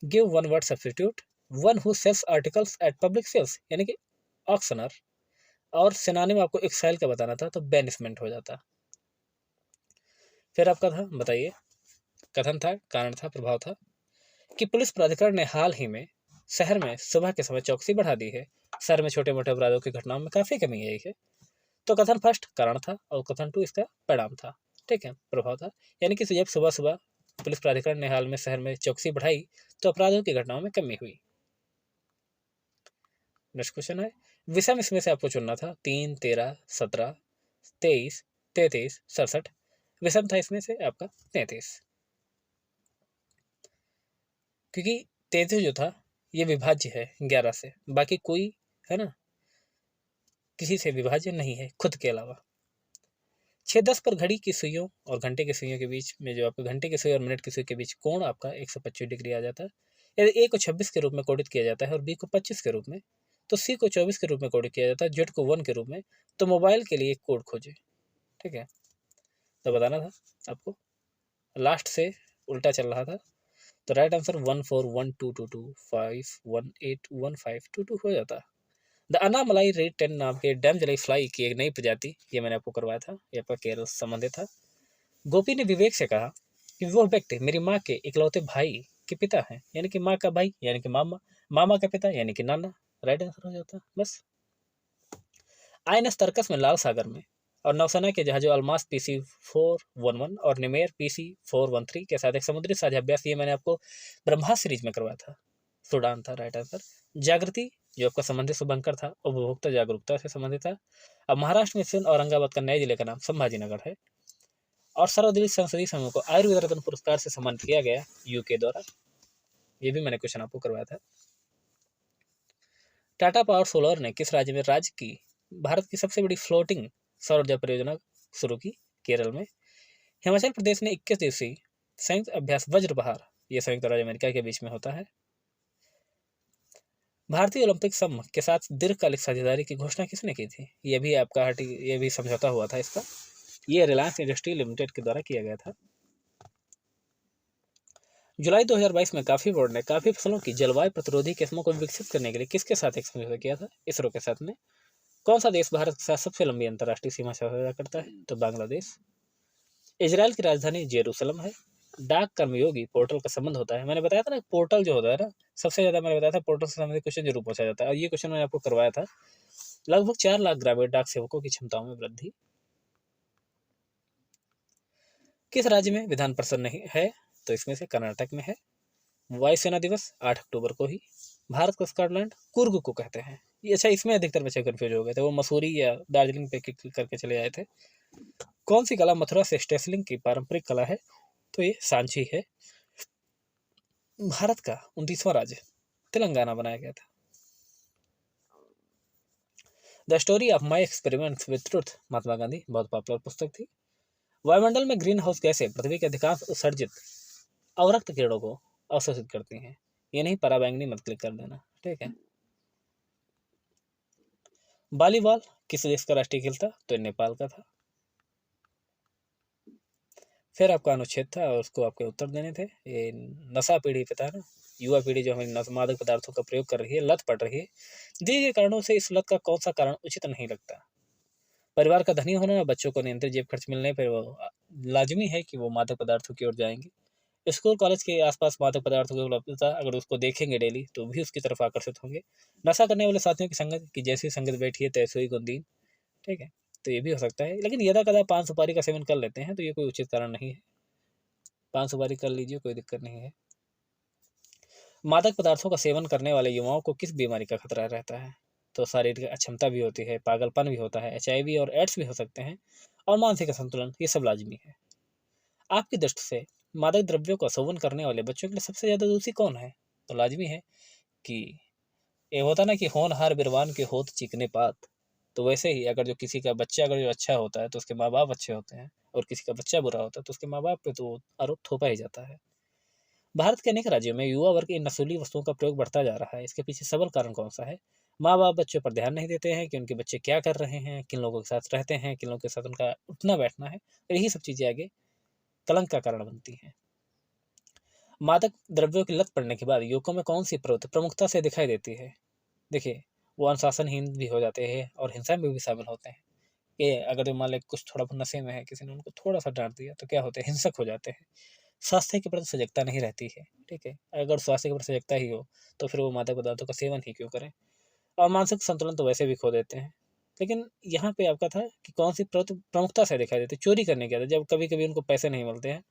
Give one word substitute. One who sells articles at public sales, यानी कि ऑक्शनर। और सिनोनिम आपको एक्साइल का बताना था, तो बैनिसमेंट हो जाता। फिर आपका था, बताइए। कथन था, कारण था, प्रभाव था कि पुलिस प्राधिकरण ने हाल ही में शहर में सुबह के समय चौकसी बढ़ा दी है। शहर में छोटे मोटे अपराधों की घटनाओं में काफी कमी आई है। तो कथन फर्स्ट कारण था और कथन टू इसका परिणाम था। ठीक है, प्रभाव था, यानी कि जब सुबह सुबह पुलिस प्राधिकरण ने हाल में शहर में चौकसी बढ़ाई तो अपराधों की घटनाओं में कमी हुई। नेक्स्ट क्वेश्चन है, विषम इसमें से आपको चुनना था 3, 13, 17, 23, 33, 67। विषम था इसमें से आपका 33, क्योंकि 33 जो था ये विभाज्य है 11 से, बाकी कोई, है ना, किसी से विभाज्य नहीं है खुद के अलावा। 6:10 पर घड़ी की सुइयों और घंटे की सुइयों के बीच में, जो आपका घंटे की सुई और मिनट की सुई के बीच कोण आपका 125 डिग्री आ जाता है। यदि ए को 26 के रूप में कोडित किया जाता है और बी को 25 के रूप में, तो सी को 24 के रूप में कोडित किया जाता है, जेड को 1 के रूप में, तो मोबाइल के लिए एक कोड खोजे। ठीक है, तो बताना था आपको, लास्ट से उल्टा चल रहा था, तो राइट आंसर 14122251811522 हो जाता। द अनामलाई रेड 10 नाम के डैम जलाई फ्लाई की एक नई प्रजाति, ये मैंने आपको करवाया था, ये आपका केरल से संबंधित था। गोपी ने विवेक से कहा कि वो व्यक्ति मेरी माँ के इकलौते भाई के पिता हैं, यानी कि माँ का भाई यानी कि मामा, मामा का पिता यानी कि नाना। राइट आंसर हो जाता बस। आईएनएस तर्कस में लाल सागर में और नौसेना के जहाजों अल्मास PC-411 और निमेर PC-413 के साथ एक समुद्री साझा अभ्यास, ये मैंने आपको ब्रह्मास्त्र सीरीज में करवाया था, सूडान था। Right answer. जागृति जो आपका संबंधित शुभंकर था, उपभोक्ता जागरूकता से संबंधित था। अब महाराष्ट्र में स्थित औरंगाबाद का नए जिले का नाम संभाजीनगर है। और सर्वदलीय संसदीय समूह को आयुर्वेद रत्न पुरस्कार से सम्मानित किया गया यूके द्वारा, ये भी मैंने क्वेश्चन आपको करवाया था। टाटा पावर सोलर ने किस राज्य में भारत की सबसे बड़ी फ्लोटिंग सौर ऊर्जा परियोजना शुरू की? केरल में। हिमाचल प्रदेश ने 21 दिवसीय संयुक्त अभ्यास वज्रपहार, यह संयुक्त राज्य अमेरिका के बीच में होता है। भारतीय ओलंपिक संघ के साथ दीर्घकालिक साझेदारी की घोषणा किसने की थी? यह भी आपका ये भी समझौता हुआ था इसका, यह रिलायंस इंडस्ट्री लिमिटेड के द्वारा किया गया था। जुलाई 2022 में काफी बोर्ड ने काफी फसलों की जलवायु प्रतिरोधी किस्मों को विकसित करने के लिए किसके साथ एक समझौता किया था? इसरो के साथ में। कौन सा देश भारत के साथ सबसे लंबी अंतर्राष्ट्रीय सीमा साझा करता है? तो बांग्लादेश। इजराइल की राजधानी जेरूसलम है। डाक कर्मयोगी पोर्टल का संबंध होता है, मैंने बताया था ना, पोर्टल जो होता है ना, सबसे ज्यादा मैंने बताया था पोर्टल से संबंधित क्वेश्चन जरूर पूछा जाता है, और ये क्वेश्चन मैंने आपको करवाया था। लगभग 4 लाख ग्रामीण डाक सेवकों की क्षमताओं में वृद्धि। किस राज्य में विधान परिषद नहीं है? तो इसमें से कर्नाटक में है। वायुसेना दिवस 8 अक्टूबर को ही। भारत का स्कॉटलैंड कुर्ग को कहते हैं। ये अच्छा, इसमें अधिकतर बच्चे कंफ्यूज हो गए थे, वो मसूरी या दार्जिलिंग पे क्लिक करके चले आए थे। कौन सी कला मथुरा से स्टेसलिंग की पारंपरिक कला है? तो ये सांची है। भारत का 29वां राज्य तेलंगाना बनाया गया था। The story of my experiments with truth, Mahatma Gandhi, बहुत पॉपुलर पुस्तक थी। वायुमंडल में ग्रीन हाउस गैसें पृथ्वी के अधिकांश उत्सर्जित अवरक्त किरणों को अवशोषित करती हैं। ये नहीं, पराबैंगनी मत क्लिक कर देना, ठीक है। वॉलीबॉल किस देश का राष्ट्रीय खेल था? तो नेपाल का था। फिर आपका अनुच्छेद था और उसको आपके उत्तर देने थे। ये नशा पीढ़ी पे था ना, युवा पीढ़ी जो हमें मादक पदार्थों का प्रयोग कर रही है, लत पड़ रही है, दिए गए कारणों से इस लत का कौन सा कारण उचित नहीं लगता? परिवार का धनी होना, बच्चों को नियंत्रित जेब खर्च मिलने पर वो लाजमी है कि वो मादक पदार्थों की ओर जाएंगे। स्कूल कॉलेज के आसपास मादक पदार्थों की उपलब्धता, अगर उसको देखेंगे डेली तो भी उसकी तरफ आकर्षित होंगे। नशा करने वाले साथियों की संगत की जैसी संगत बैठी है तैसे ही गुंदीन, ठीक है। तो ये भी हो सकता है। लेकिन यदा कदा पान सुपारी का सेवन कर लेते हैं तो ये कोई उचित कारण नहीं है। पान सुपारी कर लीजिए, कोई दिक्कत नहीं है। मादक पदार्थों का सेवन करने वाले युवाओं को किस बीमारी का खतरा रहता है? तो शारीरिक अक्षमता भी होती है, पागलपन भी होता है, HIV और एड्स भी हो सकते हैं, और मानसिक असंतुलन, ये सब लाजमी है। आपकी दृष्टि से मादक द्रव्यों का सेवन करने वाले बच्चों के लिए सबसे ज़्यादा दोषी कौन है? तो लाजमी है कि ये होता ना कि होनहार बिरवान के होत चिकने पात। तो वैसे ही अगर जो किसी का बच्चा अगर जो अच्छा होता है तो उसके माँ बाप अच्छे होते हैं, और किसी का बच्चा बुरा होता है तो उसके माँ बाप पे तो आरोप थोपा ही जाता है। भारत के अनेक राज्यों में युवा वर्ग इन नशीली वस्तुओं का प्रयोग बढ़ता जा रहा है। इसके पीछे सबल कारण कौन सा है? माँ बाप बच्चों पर ध्यान नहीं देते हैं कि उनके बच्चे क्या कर रहे हैं, किन लोगों के साथ रहते हैं, किन लोगों के साथ उनका उठना बैठना है, और यही सब चीज़ें आगे कलंक का कारण बनती हैं। मादक द्रव्यों की लत पड़ने के बाद युवकों में कौन सी प्रवृत्ति प्रमुखता से दिखाई देती है? देखिए, वो अनुशासनहीन भी हो जाते हैं और हिंसा में भी शामिल होते हैं। ये अगर जो मान लें कुछ थोड़ा बहुत नशे में है, किसी ने उनको थोड़ा सा डांट दिया तो क्या होते हैं, हिंसक हो जाते हैं। स्वास्थ्य के प्रति सजगता नहीं रहती है। ठीक है, अगर स्वास्थ्य के प्रति सजगता ही हो तो फिर वो मादक पदार्थों का सेवन ही क्यों करें। और मानसिक संतुलन तो वैसे भी खो देते हैं। लेकिन यहाँ पे आपका था कि कौन सी प्रवृत्ति प्रमुखता से दिखाई देती है? चोरी करने की आदत, जब कभी कभी उनको पैसे नहीं मिलते हैं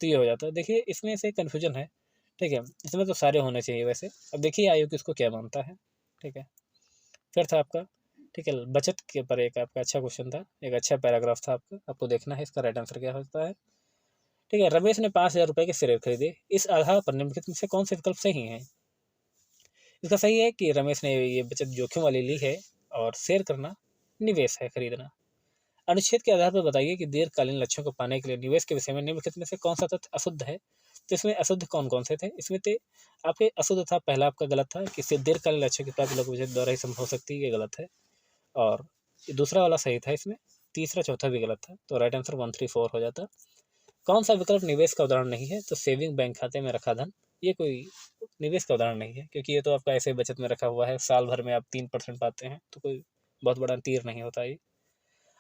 तो ये हो जाता है। देखिए, इसमें से कन्फ्यूजन है। ठीक है, इसमें तो सारे होने चाहिए वैसे। अब देखिए आयोग इसको क्या मानता है। ठीक है, फिर था आपका, ठीक है, बचत के ऊपर एक आपका अच्छा क्वेश्चन था, एक अच्छा पैराग्राफ था आपका, आपको देखना है इसका राइट आंसर क्या होता है। ठीक है, रमेश ने 5,000 रुपये के शेयर खरीदे, इस आधार पर निम्नलिखित में से कौन से विकल्प सही हैं? इसका सही है कि रमेश ने ये बचत जोखिम वाली ली है, और शेयर करना निवेश है, खरीदना। अनुच्छेद के आधार पर बताइए कि दीर्घकालीन लक्ष्यों को पाने के लिए निवेश के विषय में निम्नलिखित में से कौन सा तथ्य अशुद्ध है? तो इसमें अशुद्ध कौन कौन से थे? इसमें थे आपके अशुद्ध था, पहला आपका गलत था कि सिर्फ दीर्घकालीन लक्ष्यों की प्राप्ति लोक बचत द्वारा ही संभव हो सकती है, ये गलत है। और दूसरा वाला सही था इसमें, तीसरा चौथा भी गलत था। तो राइट आंसर 134 हो जाता। कौन सा विकल्प निवेश का उदाहरण नहीं है? तो सेविंग बैंक खाते में रखा धन, ये कोई निवेश का उदाहरण नहीं है, क्योंकि ये तो आपका ऐसे बचत में रखा हुआ है, साल भर में आप 3% पाते हैं, तो कोई बहुत बड़ा तीर नहीं होता ये।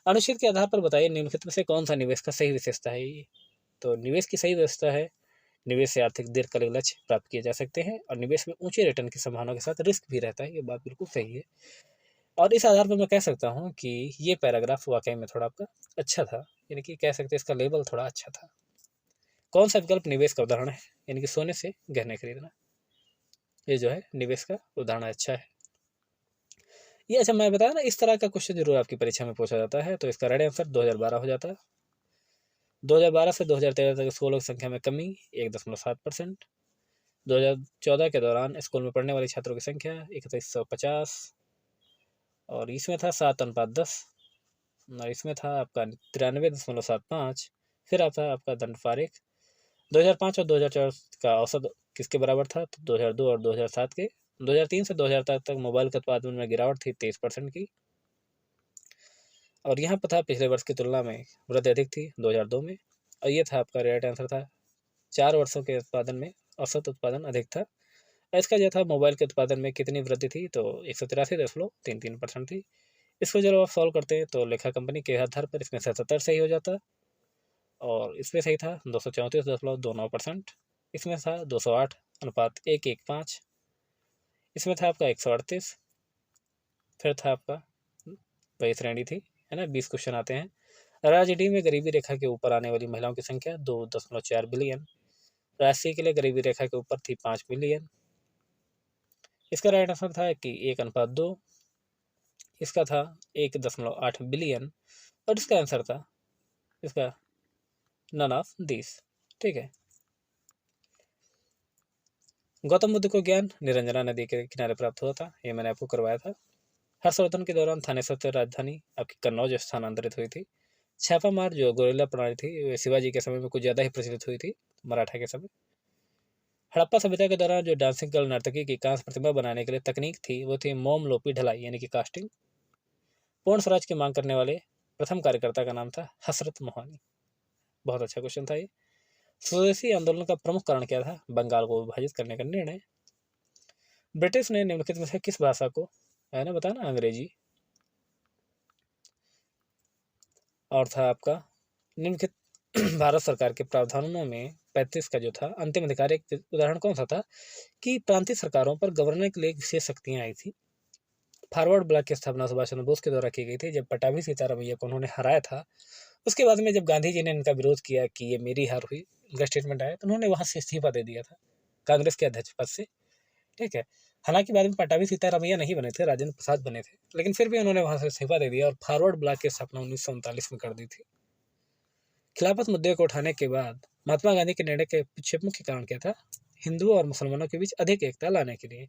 अनुच्छेद के आधार पर बताइए निम्नलिखित में से कौन सा निवेश का सही विशेषता है ये? तो निवेश की सही व्यवस्था है, निवेश से आर्थिक दीर्घकालिक लक्ष्य प्राप्त किए जा सकते हैं, और निवेश में ऊंचे रिटर्न की संभावना के साथ रिस्क भी रहता है, ये बात बिल्कुल सही है। और इस आधार पर मैं कह सकता हूँ कि ये पैराग्राफ वाकई में थोड़ा आपका अच्छा था, यानी कि कह सकते हैं इसका लेवल थोड़ा अच्छा था। कौन सा विकल्प निवेश का उदाहरण है? यानी कि सोने से गहने खरीदना, ये जो है निवेश का उदाहरण अच्छा है। ये अच्छा मैं बताया ना, इस तरह का क्वेश्चन जरूर आपकी परीक्षा में पूछा जाता है। तो इसका राइट आंसर 2012 हो जाता है। 2012 से 2013 तक स्कूलों की संख्या में कमी 1.7%। 2014 के दौरान स्कूल में पढ़ने वाले छात्रों की संख्या 3150, और इसमें था 7:10, और इसमें था आपका 93.75। फिर आता आपका दंड फारिक। 2005 और 2004 का औसत किसके बराबर था? तो 2002 और 2007 के। 2003 से 2007 तक मोबाइल के उत्पादन में गिरावट थी 23% की, और यहाँ पर था पिछले वर्ष की तुलना में वृद्धि अधिक थी 2002 में। और ये था आपका राइट आंसर था, 4 वर्षों के उत्पादन में औसत उत्पादन अधिक था। इसका जो था मोबाइल के उत्पादन में कितनी वृद्धि थी? तो 183.33% थी। इसको जब आप सॉल्व करते हैं तो लेखा कंपनी के आधार पर इसमें 77 सही हो जाता, और इसमें सही था 234.29%। इसमें था 208:115। इसमें था आपका 138। फिर था आपका वही श्रेणी थी, है ना, 20 क्वेश्चन आते हैं। राज्य डी में गरीबी रेखा के ऊपर आने वाली महिलाओं की संख्या 2.4 बिलियन। राशि के लिए गरीबी रेखा के ऊपर थी 5 बिलियन। इसका राइट आंसर था कि 1:2। इसका था 1.8 बिलियन, और इसका आंसर था इसका नन ऑफ दिस। ठीक है, गौतम बुद्ध को ज्ञान निरंजना नदी के किनारे प्राप्त हुआ था, ये मैंने आपको करवाया था। हर्षवर्धन के दौरान थानेसर से राजधानी आपकी कन्नौज स्थानांतरित हुई थी। छापामार जो गोरिल्ला प्रणाली थी वे शिवाजी के समय में कुछ ज़्यादा ही प्रचलित हुई थी, मराठा के समय। हड़प्पा सभ्यता के दौरान जो डांसिंग गर्ल नर्तकी की कांस्य प्रतिमा बनाने के लिए तकनीक थी वो थी मोम लोपी ढलाई, यानी कि कास्टिंग। पूर्ण स्वराज की मांग करने वाले प्रथम कार्यकर्ता का नाम था हसरत मोहानी। बहुत अच्छा क्वेश्चन था ये। स्वदेशी आंदोलन का प्रमुख कारण क्या था? बंगाल को विभाजित करने का निर्णय। ब्रिटिश ने निम्नलिखित में से किस भाषा को, है ना बताना, अंग्रेजी, और था आपका निम्नलिखित भारत सरकार के प्रावधानों में 35 का जो था अंतिम अधिकार, एक उदाहरण कौन सा था कि प्रांतीय सरकारों पर गवर्नर के लिए विशेष शक्तियां आई थी। फॉरवर्ड ब्लॉक की स्थापना सुभाष चंद्र बोस के द्वारा की गई थी, जब पट्टाभी सीतारामैया को उन्होंने हराया था। उसके बाद में जब गांधी जी ने इनका विरोध किया कि ये मेरी हार हुई, उनका स्टेटमेंट आया, तो उन्होंने वहाँ से इस्तीफा दे दिया था कांग्रेस के अध्यक्ष पद से। ठीक है, हालांकि बाद में पट्टाभी सीतारामैया नहीं बने थे, राजेंद्र प्रसाद बने थे, लेकिन फिर भी उन्होंने वहाँ से इस्तीफा दे दिया और फॉरवर्ड ब्लॉक की स्थापना 1939 में कर दी थी। खिलाफत मुद्दे को उठाने के बाद महात्मा गांधी के निर्णय के पीछे मुख्य कारण क्या था? हिंदुओं और मुसलमानों के बीच अधिक एकता लाने के लिए।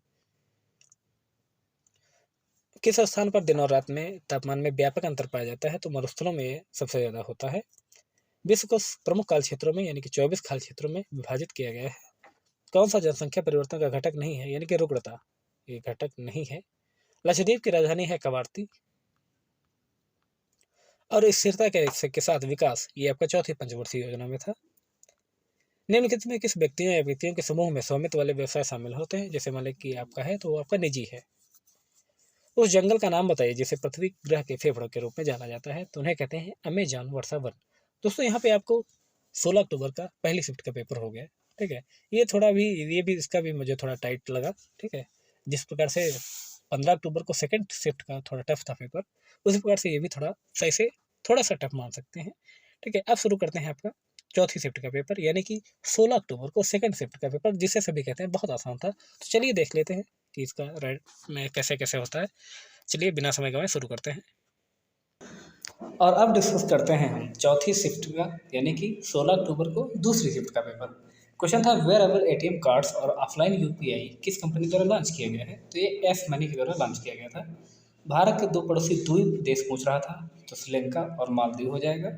किस स्थान पर दिन और रात में तापमान में व्यापक अंतर पाया जाता है? तो मरुस्थलों में सबसे ज्यादा होता है। विश्व को प्रमुख काल क्षेत्रों में यानी कि 24 काल क्षेत्रों में विभाजित किया गया है। कौन सा जनसंख्या परिवर्तन का घटक नहीं है यानी कि रुग्णता, ये घटक नहीं है। लक्षद्वीप की राजधानी है कवारती। और स्थिरता के साथ विकास, ये आपका चौथी पंचवर्षीय योजना में था। निम्नलिखित में किस व्यक्तियों या व्यक्तियों के समूह में स्वामित्व वाले व्यवसाय शामिल होते हैं? जैसे मान लें कि आपका है तो वो आपका निजी है। उस जंगल का नाम बताइए जिसे पृथ्वी ग्रह के फेफड़ों के रूप में जाना जाता है, तो उन्हें कहते हैं अमेजॉन वर्षा वन। दोस्तों यहाँ पे आपको 16 अक्टूबर का पहली शिफ्ट का पेपर हो गया। ठीक है, ये भी इसका भी मुझे थोड़ा टाइट लगा। ठीक है, जिस प्रकार से 15 अक्टूबर को सेकंड शिफ्ट का थोड़ा टफ था पेपर, उसी प्रकार से ये भी थोड़ा सही से थोड़ा सा टफ मान सकते हैं। ठीक है, अब शुरू करते हैं आपका चौथी शिफ्ट का पेपर यानी कि 16 अक्टूबर को सेकंड शिफ्ट का पेपर, जिसे सभी कहते हैं बहुत आसान था। तो चलिए देख लेते हैं कि इसका राइट में कैसे कैसे होता है। चलिए बिना समय गवाए शुरू करते हैं और अब डिस्कस करते हैं हम चौथी शिफ्ट का यानी कि 16 अक्टूबर को दूसरी शिफ्ट का पेपर। क्वेश्चन था वेयरेबल एटीएम कार्ड्स और ऑफलाइन यूपीआई किस कंपनी द्वारा लॉन्च किया गया है? तो ये एस मनी के द्वारा लॉन्च किया गया था। भारत के दो पड़ोसी द्वीप देश पूछ रहा था, तो श्रीलंका और मालदीव हो जाएगा।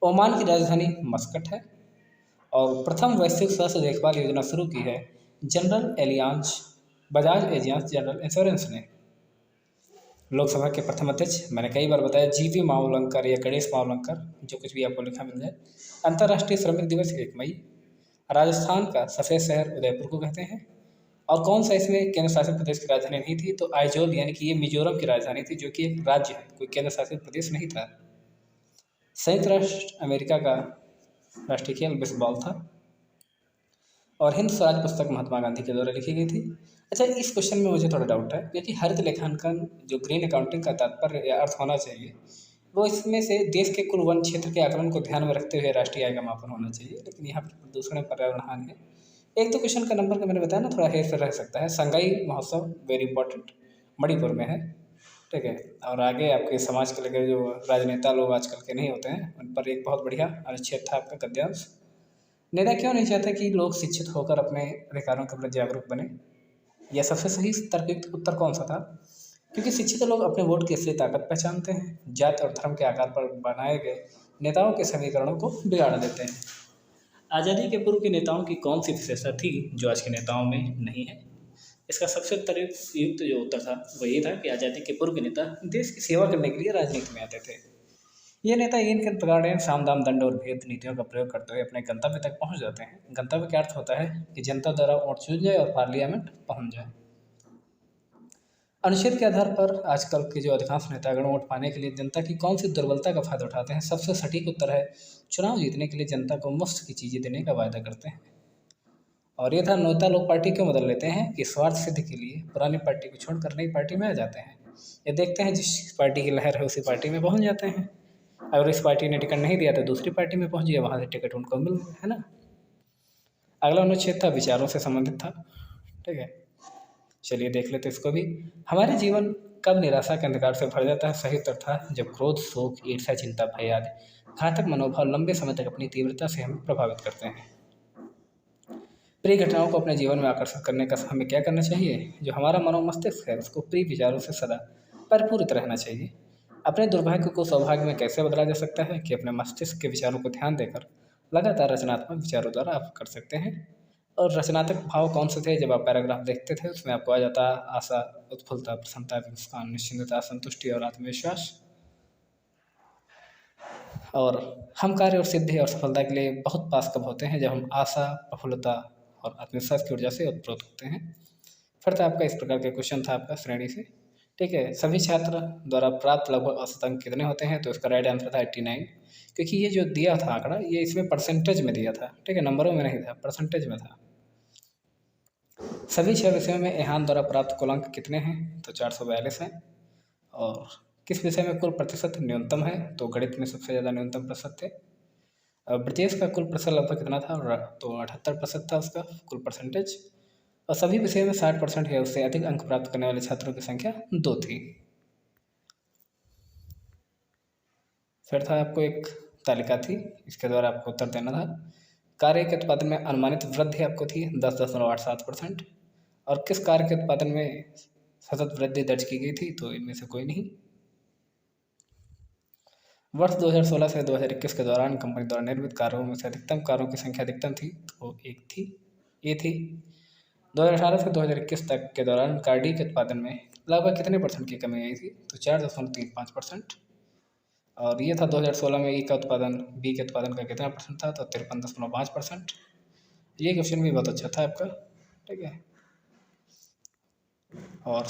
ओमान की राजधानी मस्कट है। और प्रथम वैश्विक स्वास्थ्य देखभाल योजना शुरू की है general Allianz Bajaj Allianz general insurance ने। लोकसभा के प्रथम अध्यक्ष, मैंने कई बार बताया, जीवी मावलंकर या गणेश मावलंकर, जो कुछ भी आपको लिखा मिल जाए। अंतर्राष्ट्रीय श्रमिक दिवस 1 मई। राजस्थान का सफ़ेद शहर उदयपुर को कहते हैं। और कौन सा इसमें केंद्र शासित प्रदेश की राजधानी नहीं थी? तो आइजोल यानी कि ये मिजोरम की राजधानी थी, जो कि एक राज्य है, कोई केंद्र शासित प्रदेश नहीं था। संयुक्त राष्ट्र अमेरिका का राष्ट्रीय खेल बेसबॉल था। और हिंद स्वराज पुस्तक महात्मा गांधी के द्वारा लिखी गई थी। अच्छा, इस क्वेश्चन में मुझे थोड़ा डाउट है, क्योंकि हरित लेखांकन जो ग्रीन अकाउंटिंग का तात्पर्य या अर्थ होना चाहिए, वो इसमें से देश के कुल वन क्षेत्र के आकलन को ध्यान में रखते हुए राष्ट्रीय आय का मापन होना चाहिए, लेकिन यहाँ पर प्रदूषण और पर्यावरण हानि है। एक तो क्वेश्चन का नंबर का मैंने बताया ना, थोड़ा हेर फेर रह सकता है। संगाई महोत्सव वेरी इंपॉर्टेंट, मणिपुर में है। ठीक है, और आगे आपके समाज के लेकर जो राजनेता लोग आजकल के नहीं होते हैं, उन पर एक बहुत बढ़िया अनुच्छेद था आपका गद्यांश। नेता क्यों नहीं चाहता कि लोग शिक्षित होकर अपने अधिकारों के प्रति जागरूक बने? यह सबसे सही तर्कयुक्त उत्तर कौन सा था? क्योंकि शिक्षित लोग अपने वोट की असली ताकत पहचानते हैं, जाति और धर्म के आधार पर बनाए गए नेताओं के समीकरणों को बिगाड़ देते हैं। आज़ादी के पूर्व के नेताओं की कौन सी विशेषता थी जो आज के नेताओं में नहीं है? इसका सबसे युक्त जो उत्तर था वो ये था कि आज़ादी के पूर्व के नेता देश की सेवा करने के लिए राजनीति में आते थे। ये नेता इन के प्रकार साम दाम दंड और भेद नीतियों का प्रयोग करते हुए अपने गंतव्य तक पहुंच जाते हैं। गंतव्य का अर्थ होता है कि जनता द्वारा वोट चुन जाए और पार्लियामेंट पहुंच जाए। अनुच्छेद के आधार पर आजकल के जो अधिकांश नेतागण वोट पाने के लिए जनता की कौन सी दुर्बलता का फायदा उठाते हैं? सबसे सटीक उत्तर है चुनाव जीतने के लिए जनता को मुफ्त की चीज़ें देने का वायदा करते हैं। और ये था नेता लोग पार्टी क्यों बदल लेते हैं कि स्वार्थ सिद्धि के लिए पुरानी पार्टी को छोड़कर नई पार्टी में आ जाते हैं। ये देखते हैं जिस पार्टी की लहर है उसी पार्टी में पहुंच जाते हैं। अगर इस पार्टी ने टिकट नहीं दिया तो दूसरी पार्टी में पहुंच गया, वहाँ से टिकट उनको मिल गया, है ना। अगला अनुच्छेद था विचारों से संबंधित था। ठीक है, चलिए देख लेते इसको भी। हमारे जीवन कब निराशा के अंधकार से भर जाता है? सही उत्तर था जब क्रोध, शोक, ईर्ष्या, चिंता, भय आदि घातक मनोभाव लंबे समय तक अपनी तीव्रता से हमें प्रभावित करते हैं। प्रिय घटनाओं को अपने जीवन में आकर्षित करने का हमें क्या करना चाहिए? जो हमारा मनोमस्तिष्क है उसको प्रिय विचारों से सदा परिपूरित रहना चाहिए। अपने दुर्भाग्य को सौभाग्य में कैसे बदला जा सकता है कि अपने मस्तिष्क के विचारों को ध्यान देकर लगातार रचनात्मक विचारों द्वारा आप कर सकते हैं। और रचनात्मक भाव कौन से थे? जब आप पैराग्राफ देखते थे उसमें आपको आ जाता आशा, उत्फुल्लता, प्रसन्नता, मुस्कान, निश्चिंतता, संतुष्टि और आत्मविश्वास। और हम कार्य और सिद्धि और सफलता के लिए बहुत पास कब होते हैं? जब हम आशा, प्रफुल्लता और आत्मविश्वास की ऊर्जा से उत्प्रोत होते हैं। फिर था आपका इस प्रकार का क्वेश्चन था आपका श्रेणी से। ठीक है, सभी छात्र द्वारा प्राप्त लगभग औसत अंक कितने होते हैं? तो इसका राइट आंसर था 89, क्योंकि ये जो दिया था आंकड़ा ये इसमें परसेंटेज में दिया था। ठीक है, नंबरों में नहीं था, परसेंटेज में था। सभी 6 विषयों में ईहान द्वारा प्राप्त कुल अंक कितने हैं? तो 442 हैं। और किस विषय में कुल प्रतिशत न्यूनतम है? तो गणित में सबसे ज़्यादा न्यूनतम प्रतिशत थे। ब्रजेश का कुल प्रतिशत लगभग कितना था? तो 78% था उसका कुल परसेंटेज। और सभी विषयों में 60% या उससे अधिक अंक प्राप्त करने वाले छात्रों की संख्या 2 थी। फिर था आपको एक तालिका थी, इसके द्वारा आपको उत्तर देना था। कार्य के उत्पादन में अनुमानित वृद्धि आपको थी 10.87%। और किस कार्य के उत्पादन में सतत वृद्धि दर्ज की गई थी? तो इनमें से कोई नहीं। वर्ष 2016 से 2021 के दौरान कंपनी द्वारा निर्मित कारों में से अधिकतम कारों की संख्या अधिकतम थी तो एक थी, ये थी। 2018 से 2021 तक के दौरान कार डी के उत्पादन में लगभग कितने परसेंट की कमी आई थी? तो 4.35%। और ये था 2016 में ई का उत्पादन बी के उत्पादन का कितना परसेंट था? तो 53.5%। ये क्वेश्चन भी बहुत अच्छा था आपका, ठीक है। और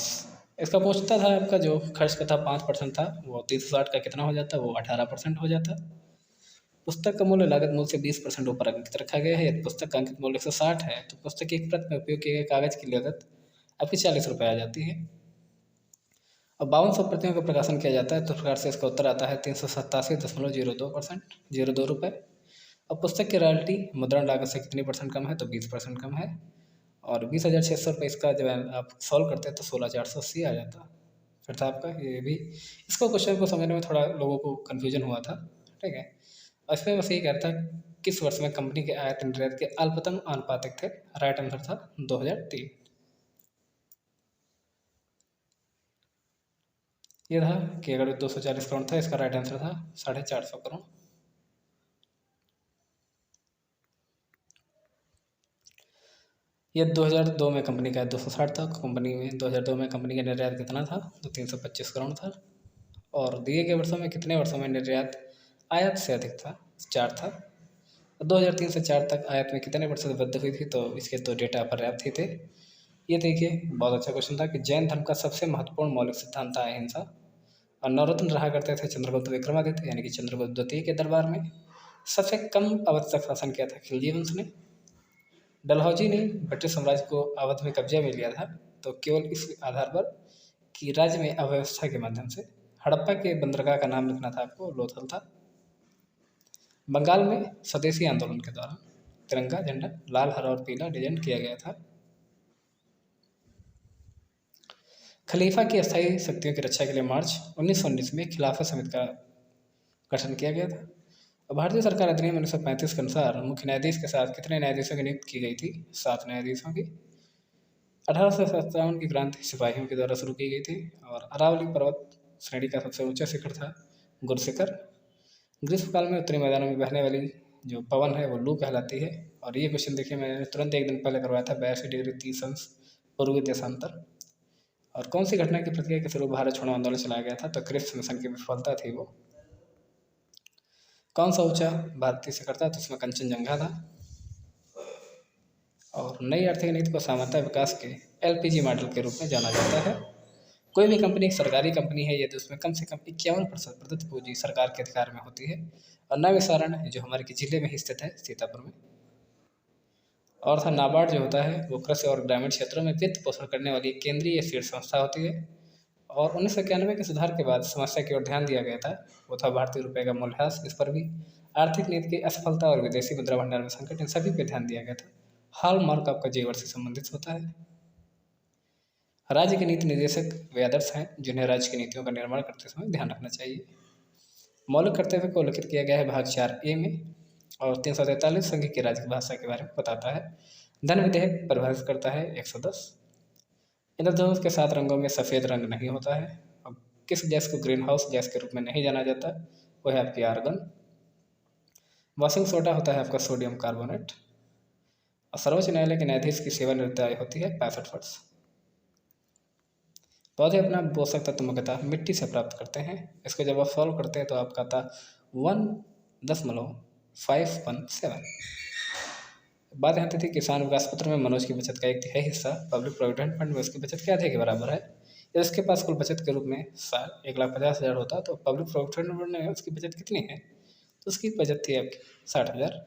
इसका पूछता था आपका जो खर्च का था 5% था, वो 360 का कितना हो जाता? वो 18% हो जाता। पुस्तक का मूल्य लागत मूल्य से 20% ऊपर अंकित रखा गया है। यदि पुस्तक का अंकित मूल्य 160 है तो पुस्तक की एक प्रत में उपयोग किए गए कागज की लागत आपकी 40 रुपये आ जाती है। अब 5200 प्रतियों का प्रकाशन किया जाता है तो प्रकार से इसका उत्तर आता है 387.02%, 02 रुपये। अब पुस्तक की रॉयल्टी मुद्रण लागत से कितनी परसेंट कम है? तो 20% कम है। और 20,600 रुपये इसका जब आप सॉल्व करते हैं तो 16,480 आ जाता। फिर था आपका ये भी, इसको क्वेश्चन को समझने में थोड़ा लोगों को कन्फ्यूजन हुआ था, ठीक है। और इसमें बस यही कहता है किस वर्ष में कंपनी के आयात निर्यात के अल्पतम आनुपातिक थे? राइट आंसर था 2003। ये था कि अगर 240 करोड़ था, इसका राइट आंसर था 450 करोड़। ये 2002 में कंपनी का 260 था। कंपनी में 2002 में कंपनी का निर्यात कितना था? तो 325 करोड़ था। और दिए गए वर्षों में कितने वर्षों में निर्यात आयात से अधिक था? 4 था। 2003 से 4 तक आयात में कितने प्रतिशत वृद्धि हुई थी? तो इसके तो डेटा पर्याप्त ही थे। ये देखिए बहुत अच्छा क्वेश्चन था कि जैन धर्म का सबसे महत्वपूर्ण मौलिक सिद्धांत था अहिंसा। और नवरत्न रहा करते थे चंद्रगुप्त विक्रमादित्य यानी कि चंद्रगुप्त द्वितीय के दरबार में। सबसे कम अवधि तक शासन किया था खिलजी वंश ने। डलहौजी ने ब्रिटिश साम्राज्य को अवध में कब्जे में लिया था तो केवल इस आधार पर कि राज्य में अव्यवस्था के माध्यम से। हड़प्पा के बंदरगाह का नाम लिखना था आपको, लोथल था। बंगाल में स्वदेशी आंदोलन के दौरान तिरंगा झंडा लाल हरा और पीला डिजाइन किया गया था। खलीफा की अस्थायी शक्तियों की रक्षा के लिए मार्च 1919 में खिलाफत समिति का गठन किया गया था। और भारतीय सरकार अधिनियम 1935 के अनुसार मुख्य न्यायाधीश के साथ कितने न्यायाधीशों की नियुक्ति की गई थी? 7 न्यायाधीशों की। 1857 की क्रांति सिपाहियों के द्वारा शुरू की गई थी। और अरावली पर्वत श्रेणी का सबसे ऊंचा शिखर था गुरशिखर। ग्रीष्मकाल में उत्तरी मैदानों में बहने वाली जो पवन है वो लू कहलाती है। और ये क्वेश्चन देखिए मैंने तुरंत एक दिन पहले करवाया था, 82 डिग्री 30 अंश पूर्वी देशांतर। और कौन सी घटना की प्रतिक्रिया के स्वरूप भारत छोड़ो आंदोलन चलाया गया था? तो क्रिप्स मिशन की विफलता थी वो। कौन सा ऊंचा भारतीय शिखर था? तो उसमें कंचनजंगा था। और नई आर्थिक नीति को सामान्यतः विकास के एलपीजी मॉडल के रूप में जाना जाता है। कोई भी कंपनी एक सरकारी कंपनी है यदि उसमें कम से कम 51% प्रदत्त पूंजी सरकार के अधिकार में होती है। और नवसारण जो हमारे के जिले में ही स्थित है सीतापुर में। और था नाबार्ड जो होता है वो कृषि और ग्रामीण क्षेत्रों में वित्त पोषण करने वाली एक केंद्रीय शीर्ष संस्था होती है। और 1991 के सुधार के बाद समस्या की ओर ध्यान दिया गया था, वो था भारतीय रुपये का मूल्यह्रास। इस पर भी आर्थिक नीति की असफलता और विदेशी मुद्रा भंडार में संकट, इन सभी पर ध्यान दिया गया था। हॉलमार्क आपका जेवर से संबंधित होता है। राज्य के नीति निर्देशक वे आदर्श हैं जिन्हें राज्य की नीतियों का निर्माण करते समय ध्यान रखना चाहिए। मौलिक कर्तव्य को उल्लिखित किया गया है भाग 4A में। और 343 संघ की राज्य भाषा के बारे में बताता है। धन विधेयक परिभाषित करता है 110। इंद्रधनुष के 7 रंगों में सफ़ेद रंग नहीं होता है। अब किस गैस को ग्रीन हाउस गैस के रूप में नहीं जाना जाता? वो है आपकी आर्गन। वॉशिंग सोडा होता है आपका सोडियम कार्बोनेट। और सर्वोच्च न्यायालय के न्यायाधीश की सेवानिवृत्ति आयु होती है 65 वर्ष। पौधे अपना पोषक तत्व मुख्यतः मिट्टी से प्राप्त करते हैं। इसको जब आप सॉल्व करते हैं तो आपका आता 1.517। बात यहाँ थी किसान विकास पत्र में मनोज की बचत का 1/3 हिस्सा पब्लिक प्रोविडेंट फंड में उसकी बचत क्या थे के बराबर है। यदि उसके पास कुल बचत के रूप में 1,50,000 होता तो पब्लिक प्रोविडेंट फंड में उसकी बचत कितनी है? तो उसकी बचत थी आपकी 60,000।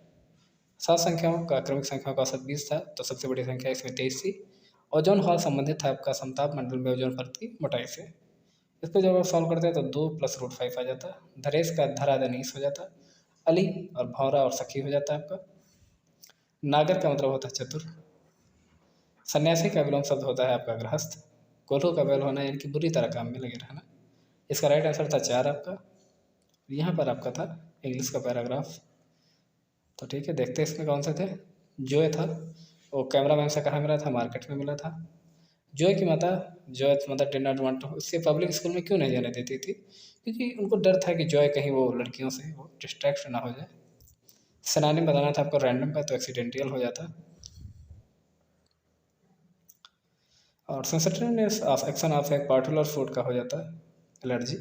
7 संख्याओं का क्रमिक संख्याओं का औसत 20 था तो सबसे बड़ी संख्या इसमें 23 थी। ओजोन हॉल संबंधित है आपका समताप मंडल में ओजोन परत की मोटाई से। इसको जब आप सॉल्व करते हैं तो 2 + √5 आ जाता है। धरेश का धरा दनीस हो जाता है। अली और भौरा और सखी हो जाता है आपका। नागर का मतलब होता है चतुर। सन्यासी का विलोम शब्द होता है आपका गृहस्थ। कोल्हू का बैल होना यानी कि बुरी तरह काम में लगे रहना। इसका राइट आंसर था 4 आपका। यहाँ पर आपका था इंग्लिश का पैराग्राफ। तो ठीक है, देखते हैं इसमें कौन से थे। जोय था, वो कैमरामैन से कहाँ मिला था? मार्केट में मिला था। जोय की माता, Joy mother did not want to, उससे पब्लिक स्कूल में क्यों नहीं जाने देती थी? क्योंकि उनको डर था कि जॉय कहीं वो लड़कियों से वो डिस्ट्रैक्ट ना हो जाए। सिनोनिम बताना था आपको रैंडम का, तो एक्सीडेंटल हो जाता। और सेंसिटिवनेस ऑफ एक्शन ऑफ एक पार्टिकुलर फूड का हो जाता है एलर्जी।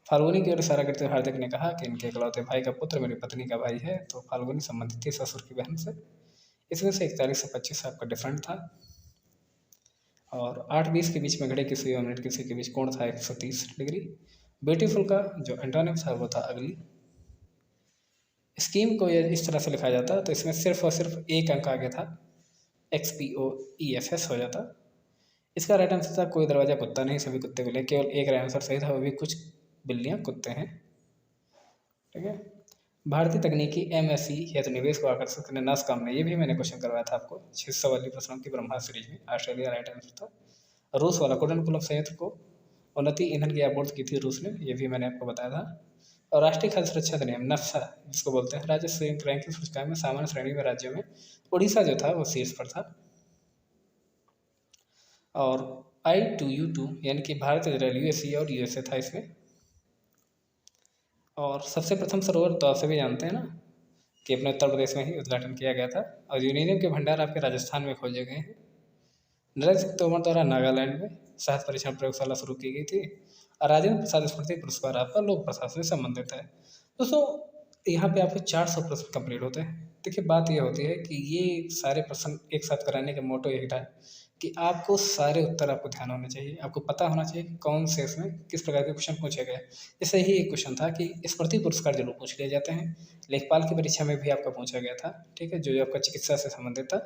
फाल्गुनी की ओर इशारा करते हुए हार्दिक ने कहा कि इनके इकलौते भाई का पुत्र मेरी पत्नी का भाई है। तो फाल्गुनी संबंधित थी ससुर की बहन से। इसमें से 41 से 25 आपका डिफरेंट था। और 8-20 के बीच में घड़ी की सुई और मिनट की सुई के बीच कोण था 130 डिग्री। ब्यूटीफुल का जो एंटोनिम था वो था अगली। स्कीम को ये इस तरह से लिखा जाता तो इसमें सिर्फ और सिर्फ एक अंक आगे था, XPOEFS हो जाता। इसका राइट आंसर था कोई दरवाजा कुत्ता नहीं, सभी कुत्ते बिल्ली। केवल एक राइट आंसर सही था, वो भी कुछ बिल्लियाँ कुत्ते हैं। ठीक है। भारतीय तकनीकी MSc हेतु निवेश को आकर्षित करने नास काम ने, ये भी मैंने क्वेश्चन करवाया था आपको 600 वाली प्रश्नों की ब्रह्मा सीरीज में। ऑस्ट्रेलिया राइट आंसर था। रूस वाला कुडनकुलम संयंत्र को उन्नति ईंधन की आपूर्ति की थी रूस ने, ये भी मैंने आपको बताया था। और राष्ट्रीय खाद्य सुरक्षा अधिनियम नफ्सा जिसको बोलते हैं, राज्य संयुक्त रैंकिंग सूचकांक में सामान्य श्रेणी में राज्यों में उड़ीसा जो था वो शीर्ष पर था। और I2U2 यानी कि भारत इजराइल USA और USA था इसमें। और सबसे प्रथम सरोवर तो आप सभी जानते हैं ना कि अपने उत्तर प्रदेश में ही उद्घाटन किया गया था। और यूरेनियम के भंडार आपके राजस्थान में खोजे गए हैं। नरेंद्र सिंह तोमर द्वारा नागालैंड में शहद परीक्षण प्रयोगशाला शुरू की गई थी। और राजेंद्र प्रसाद स्मृति पुरस्कार आपका लोक प्रशासन से संबंधित है। दोस्तों यहाँ पे आपके 400 प्रश्न कंप्लीट होते हैं। देखिए बात ये होती है कि ये सारे प्रश्न एक साथ कराने का मोटो एक था कि आपको सारे उत्तर आपको ध्यान होने चाहिए, आपको पता होना चाहिए कि कौन से इसमें किस प्रकार के क्वेश्चन पूछे गए। जैसे ही एक क्वेश्चन था कि स्मृति पुरस्कार जरूर पूछ लिए जाते हैं, लेखपाल की परीक्षा में भी आपका पूछा गया था। ठीक है, जो आपका चिकित्सा से संबंधित था।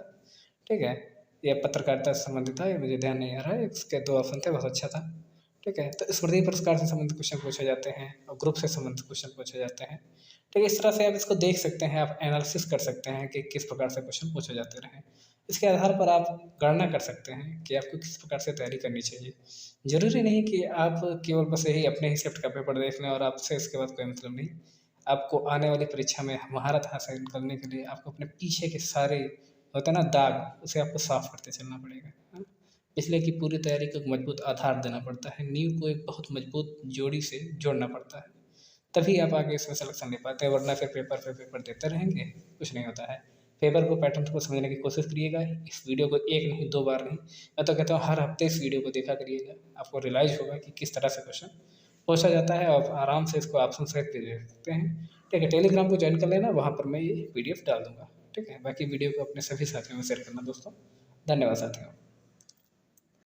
ठीक है, या पत्रकारिता से संबंधित था, ये मुझे ध्यान नहीं आ रहा है। इसके 2 ऑप्शन थे, बहुत अच्छा था। ठीक है, तो स्मृति पुरस्कार से संबंधित क्वेश्चन पूछे जाते हैं और ग्रुप से संबंधित क्वेश्चन पूछे जाते हैं। ठीक है, इस तरह से आप इसको देख सकते हैं, आप एनालिसिस कर सकते हैं कि किस प्रकार से क्वेश्चन पूछे जाते रहे। इसके आधार पर आप गणना कर सकते हैं कि आपको किस प्रकार से तैयारी करनी चाहिए। ज़रूरी नहीं कि आप केवल बस यही अपने ही शिफ्ट का पेपर देख लें और आपसे इसके बाद कोई मतलब नहीं। आपको आने वाली परीक्षा में महारत हासिल करने के लिए आपको अपने पीछे के सारे होता है ना दाग, उसे आपको साफ करते चलना पड़ेगा, है ना? इसलिए कि पूरी तैयारी को एक मजबूत आधार देना पड़ता है, नींव को एक बहुत मजबूत जोड़ी से जोड़ना पड़ता है, तभी आप आगे इसमें सिलेक्शन ले पाते हैं। वरना फिर पेपर पे पेपर देते रहेंगे, कुछ नहीं होता है। पेपर को पैटर्न को समझने की कोशिश करिएगा। इस वीडियो को 1 नहीं 2 बार नहीं, मैं तो कहता हूँ हर हफ्ते इस वीडियो को देखा करिएगा। आपको रियलाइज़ होगा कि किस तरह से क्वेश्चन पूछा जाता है और आराम से इसको ऑप्शन सहित भी दे सकते हैं। ठीक है, टेलीग्राम को ज्वाइन कर लेना, वहाँ पर मैं ये PDF डाल दूँगा। ठीक है, बाकी वीडियो को अपने सभी साथियों में शेयर करना दोस्तों। धन्यवाद साथियों।